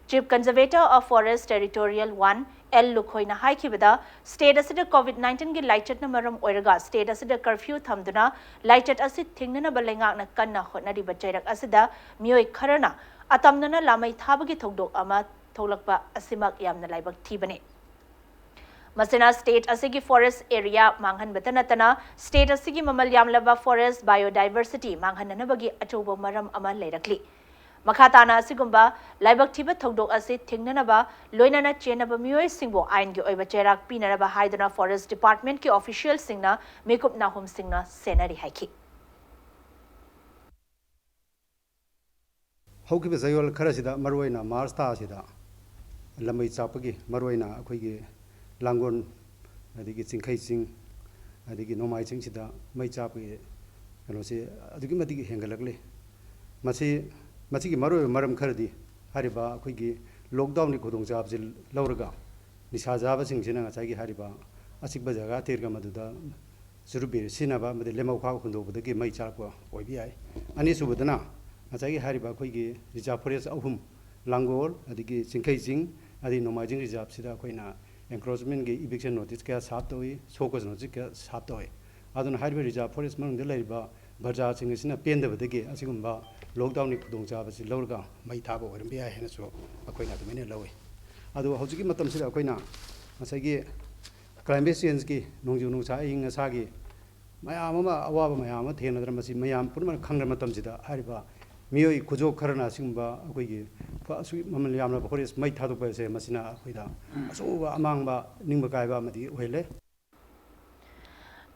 Speaker 1: Chief Conservator of Forest Territorial 1 L Lukhoina haikibada state asida COVID-19 gi lighted na maram oiraga state asida curfew thamduna lighted asid thingnana balengak na kanna hotnari bachairak asida mioi kharana atamnana lamai thabagi thodok ama tholakpa asimak yamna laibak thibane Masina state asigi forest area manghan batanatana state asigi mamal yamlaba forest biodiversity manghanana bagi achobo maram ama leirakli Makhatana asigumba laibak thiba thodok ase thingnanaba loinana chenaba mioi singbo ain gi oiba cherak pinaraba haidana forest department ki official singna mekup nahum singna senari haiki
Speaker 4: haukiba zayol kharasida marwaina marsta asida lamai chapagi marwaina akhoi langon adigi chingkhai ching adigi nomai ching sida mai chapagi kanose adigi madigi hengalakle masigi maram kharadi hariba akhoi lockdown ni khudong jab jil lauraga nisa jaba sing sina ngachagi hariba asikba jaga terga maduda surubi sinaba made lemau kha khundo budagi mai chakwa oibi ai ani subudana ngachagi hariba akhoi reserve forest ahum langol adigi chingkhai jing adi nomajing reserve sida akoina encroachment gi eviction notice ka sap toi sokos notice ka sap toi aduna hariba reserve forest manung de laiba barja sing sina pendabadagi asigumba lockdown ni khudong jabasi lawrga mai thaba oirambi ai hena so akoina dumene lawi adu hojiki matam sida akoina masagi climate change ki nongju nongsa ing asagi mayam ama awaba mayam thena dramasi mayam purman khangra matam sida hariba mioi kujo kharana singba akoigi asu mamal yamna forest mai thadu pa se masina akoida asu amangba ningba kaiba madi oile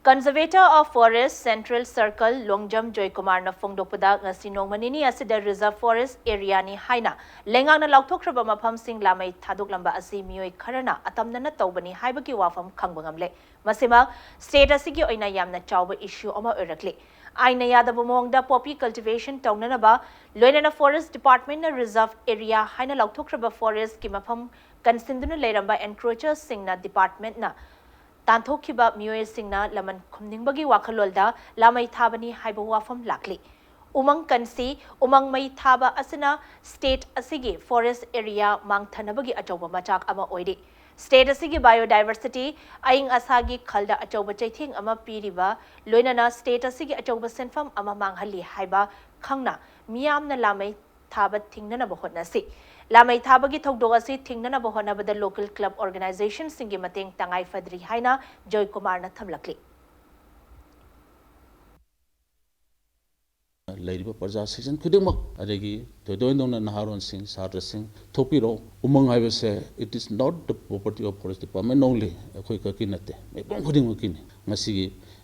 Speaker 1: Conservator of Forest Central Circle Longjam Joy Kumar na Fongdokpada ngasi nongmanini asida reserve forest area ni haina lengang na laukthraba mafam sing lamai thaduk lamba asi mioi kharana atamna na tawbani haibagi wafam khangbangamle masima state asigi oina yamna chawba issue ama oirakle aina yadaba mongda poppy cultivation tawnanaba loinana forest department na reserve area haina laukthraba forest ki mafam kansinduna leiramba encroachers singna department na Tanthokhiba mioi singna laman khumningbagi wakhalolda lamai thabani haiba wafam lakli umang kansi umang mai thaba asina state asigi forest area mangthanabagi achoba machak ama oide state asigi biodiversity aing asagi khalda achoba chaithing ama piriba loinana state asigi achoba senfam ama manghalli haiba khangna miyamna lamai thaba thingnana bahotnasi lamai thabagi thodok asi thingnana bahonabada local club organization singi mateng tangai fadri haina Joy Kumar na thamlakli
Speaker 14: लेरिबा प्रजा section खुदिमक अदगी थोदोइनोना नहारोनसिंग सात्रसिंग थोपिरो उमंग हाइबसे it is not the property of forest department only अखोई ककी नते मेबों खुदिमकिनी ngasi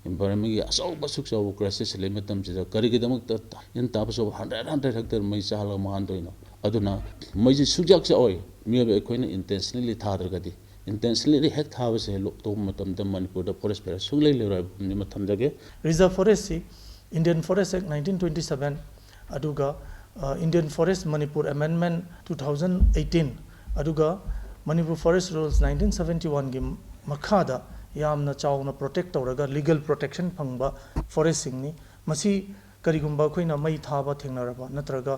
Speaker 14: environment gi asau suk sau crisis le metam jida karigidamak ta in ta so 100 hectare mai chala man doino aduna mai ji sujak se oi mi be koina intentionally thadragadi intentionally hek thawa se lo to matam da manipur da forest fair sunglei le ra ni matam jage
Speaker 15: reserve forest si Indian Forest Act 1927 aduga Indian Forest Manipur Amendment 2018 aduga Manipur Forest Rules 1971 gi makhada yamna chawna protect tawraga legal protection phangba forest singni masi karigumba khoina mai thaba thengnaraba natraga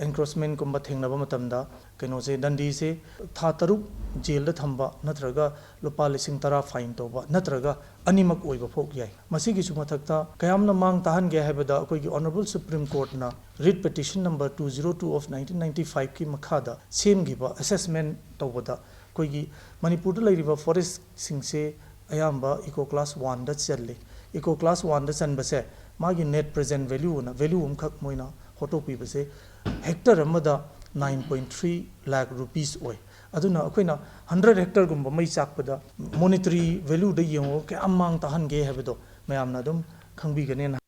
Speaker 15: encroachment kumba thengnaba matamda kaino se dandi se tha taruk jail da thamba natraga lupa lising tara fine toba natraga animak oiba phok yai masi gi chuma thakta kayamna mang tahan ge habada akoi gi honorable supreme court na writ petition number 202 of 1995 ki makhada same gi ba assessment tawada koi gi manipur da lairiba forest singse ayamba eco class 1 da challi eco class 1 da san base magi net present value na value khak moina photo pi base hectare amada 9.3 lakh rupees oi aduna akoina 100 hectare gumba mai chakpada monetary value da yengo ke amang ta han ge habado mayamna dum khangbi gane na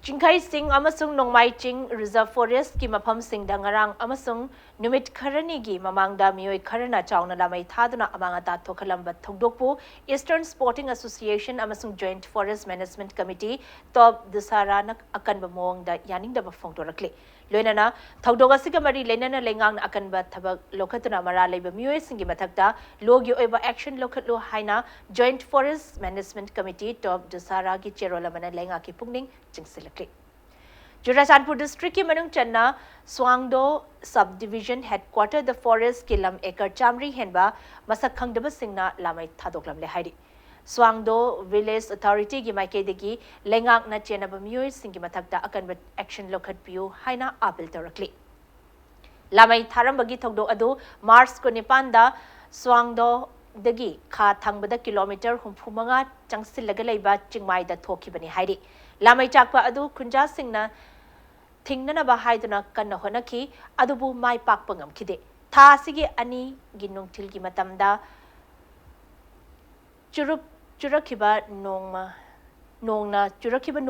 Speaker 1: Chingkai Singh amasung Nongmai Ching Reserve Forest ki mafam sing da ngarang amasung numit kharani gi mamangda mioi kharana chawna lamai thaduna amanga ta thokhalamba thogdokpu Eastern Sporting Association amasung Joint Forest Management Committee top disara nak akanba mong da yaning da bafongtorakle loinana thogdoga sigamari lenana lengang akanba thabak lokatuna mara leiba mioi singi mathakta logi oiba action lokatlo haina Joint Forest Management Committee top disara gi cherolamana lenga ki pungning chingsilakle Churachandpur district ki manung channa Swangdo subdivision headquarter the forest kilam ekar chamri henba masak khangdaba singna lamai thadoklam le hairi Swangdo village authority gi maike degi lengak na chenaba mioi singi mathakta akan action lokhat piu haina apil torakli lamai tharambagi thogdo adu March ko nipanda Swangdo dagi kha thangbada kilometer 35 changsillaga leiba chingmai da thokibani hairi lamai chakpa adu khunja singna Tingnana bahaiduna kanna honaki adubu mai pakpangam kide tha sigi ani ginung tilgi matamda churakiba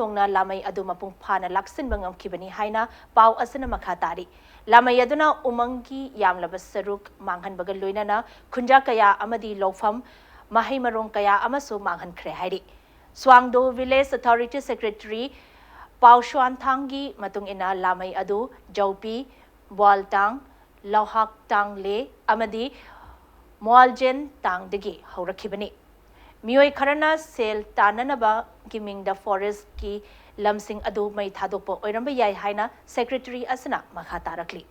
Speaker 1: nongna lamai adu mapung phana laksin bangam kibani haina pau asana makhatari lamai aduna umangi yamlaba saruk manghan bagal loinana khunja kaya amadi lofam mahai marong kaya amasu manghan khre hairi Swangdo village authority secretary Pau Shuan Thangi matung ina lamai adu Jaupi Waltang Lauhak Tang Le amadi Moaljen Tang degi haurakibani Mioi Karana sel tananaba giming the forest ki lamsing adu mai thadokpo oiramba yai haina secretary asana makhatarakli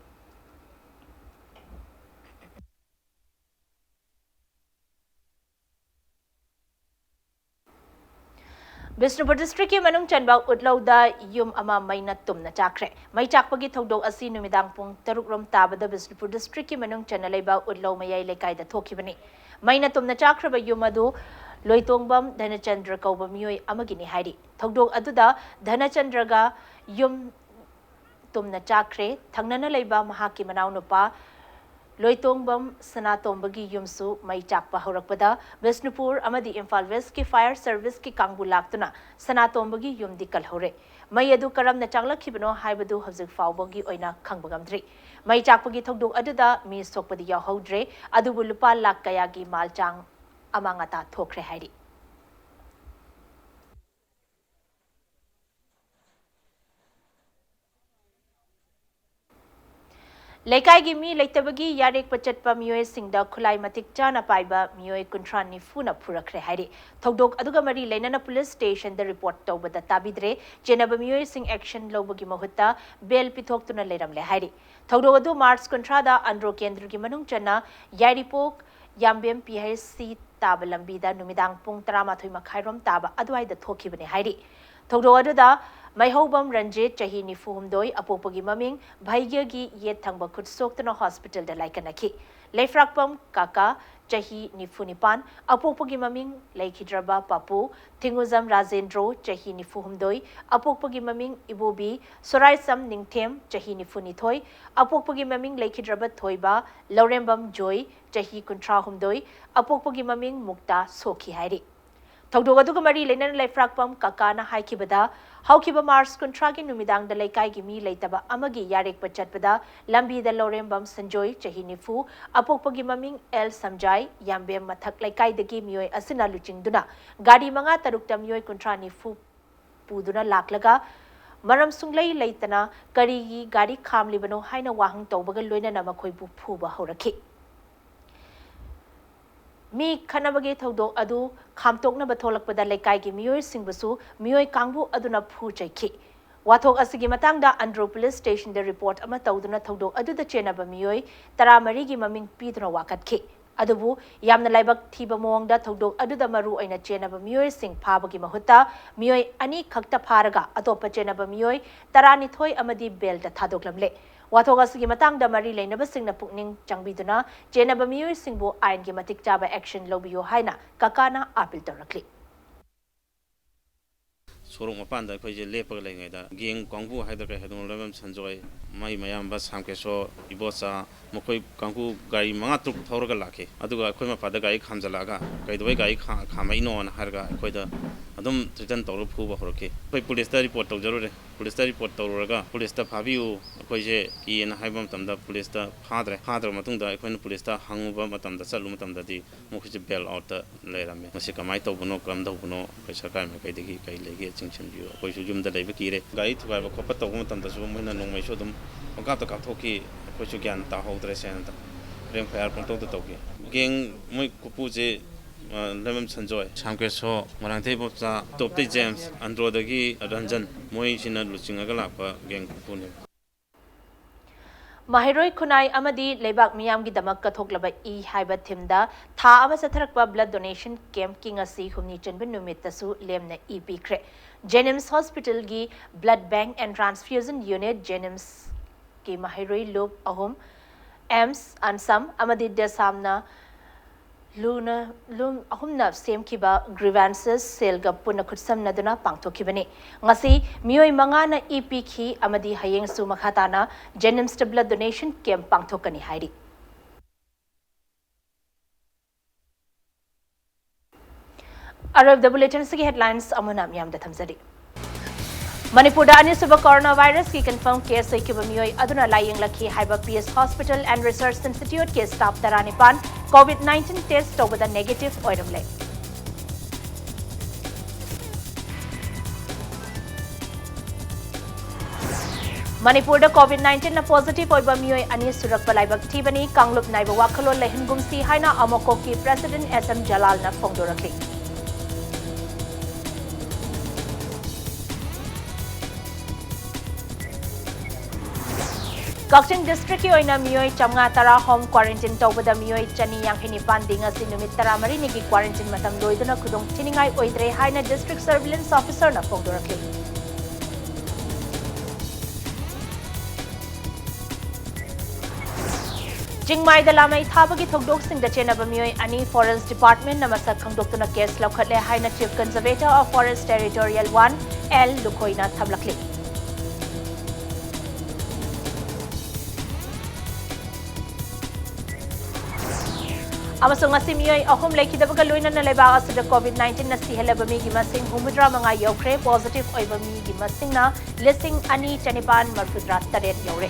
Speaker 1: Bishnupur district ki manung chanba utlauda yum ama maina tumna chakre mai chakpagi thogdok asi numidang pung taruk rom tabada Bishnupur district ki manung chanalaiba utlau mayai lekai da thokibani maina tumna chakraba yum adu loitongbam Dhanachandra kauba mioi amagini hairi thogdok aduda Dhanachandra ga yum tumna chakre thangnana leiba mahaki manau nupa Loitongbam Sanatombagi Yumsu Mai Chakpa Horakpada Bishnupur Amadi Imphal West ki Fire Service ki Kangbu Laktuna Sanatombagi Yum di Kalhore Mai adu karam na changla khibano haibadu hawzik fawbogi oina khangbagamdri Mai Chakpagi thogdok aduda mi sokpadi yahodre adubu lupa lak kayagi malchang amangata thokre hairi Lekai gi mi leitabagi yarek pachatpa mioi singda khulai matik chana paiba mioi kunthra nifuna phurakre hairi thogdok aduga mari leinana police station da report tawbada tabidre jenaba mioi sing action lobagi mahutta bail pithoktuna leiramle hairi thogdok adu March kunthra da andro kendra gi manung chana yaripok yambem PHC tabalambi da numidang pung 13 makhairom taba adwai da thokibani hairi thogdok adu da Maihobam Ranjit Chahi Nifuhumdoi Apopagi Maming Bhaigya gi Yet Thangba Kut Soktana Hospital da Laikanaki Leifrakpam Kaka chahi nifunipan, apokpagi maming laikhidraba papu, Tinguzam Rajendro, chahi nifuhumdoi, apokpagi maming ibobi, Soraisam Ningthem, chahi nifunithoi, apokpagi maming laikhidraba thoiba, Laurembam Joy, chahi kuntrahumdoi, apokpagi maming mukta soki hairi. Thogdog aduga mari leinan laifrakpam kakana haikibada, haukiba Mars kuntragi numidang da laikai gimi leitaba amagi yarek pachatpada, lambi da Laurembam Sanjoy, chahi nifu, apokpagi maming El Samjai, yambem mathak laikai dagi miyoy asina luchingduna, gadi manga tarukta miyoy kuntra nifu puduna laklaga, maram sunglay leitana, karigi gadi khamlibano haina wahang tawbaga loina namakoi bu phuba horaki. Mi khanabagi thodok adu khamtokna batholakpada laikai gi miyoy singbasu miyoy kangbu aduna phu chaiki wathok asigi matangda Andhra Police Station de report ama tawduna thodok adu da chenaba miyoy taramari gi maming piduna wakatki adubu yamna laibak thiba mongda thodok adu da maru aina chenaba miyoy sing phabagi mahutta miyoy ani khakta pharaga atopa chenaba miyoy tarani thoi amadi bel da thadoklamle wathok asigi matangda mari leinaba singna pukning changbiduna chenaba miyoy singbu ain gi matik chaba action lobiyo haina kakana appeal torakli
Speaker 16: Sorong mapanda ko je lepa lengai da geng kangbu haida ka hedong lebam sanjoi mai mayam ba samke so ibosa mokoi kangbu gari manga tuk thorga lakhe aduga khoi ma pada gai khamjala ga kai doi gai khamai no na harga khoi da adum return tawru phu ba horke khoi police ta report taw jarure police ta report tawraga police ta phabiu khoi je ki na haibam tamda police ta phadre matung da khoi na police ta hanguba matam da chalu matam da di mokhi je bail out ta leirame masi kamai tawbuno kam dawbuno kai sarkar me kai degi kai lege chingchenbiu khoi su jum da leiba kire gai thubai ba khopa taw matam da su moina nongmai so dum ka ta ka thoki khoi su gyan ta hodre sen ta rem fair pon to ki geng moi kupu je lemam sanjoy samke so marang thei bopcha top te James Andro dagi Ranjan moi sina luchinga ga lakpa geng kupu ne
Speaker 1: Mahiroi Kunai Amadi Lebak Miyam gi damak kathoklaba I haiba thimda tha ama satharakpa blood donation camp king asi humni chanben numit tasu lemna E pikre Jenims Hospital gi blood bank and transfusion unit Jenims ki Mahiroi lob ahum AMS ansam amadi desamna lum ahumna same kiba grievances selga puna kutsam naduna pangthokibani ngasi miyoi mangana EP ki amadi hayeng su makhatana Jenims blood donation camp pangthokani hairi Arab the bulletin sigi headlines amuna miyam da thamzari Manipur da anisubha coronavirus ki confirm case sai ki bamiyoi aduna lying lakhi haiba PS Hospital and Research Institute ke staff taranipan COVID-19 test over the negative oiramle Manipur da COVID-19 na positive oiba miyoi ani surakpa laibak thibani Kanglup naiba wakhalol lehingumsi haina amoko ki President SM Jalal na phongdorakli Kakching district ki oina miyoi chamnga tara home quarantine tawbada miyoi chani yangkhini pandinga si numit tara mari ni ki quarantine matam loiduna khudong thiningai oidre haina district surveillance officer na phongdorakli Jingmai da lamai thabagi thogdok sing da chenaba miyoi ani forest department na masak khangdoktuna case laukhatle haina chief conservator of forest territorial 1 L Lukhoina thamlakli Amasung ngasi miyoi ahum lekhidabaga loina na leba asida COVID-19 na sihelaba mi gi masing humudra manga yokre positive oiba mi gi masing na listing ani chanipan marfudra taret yore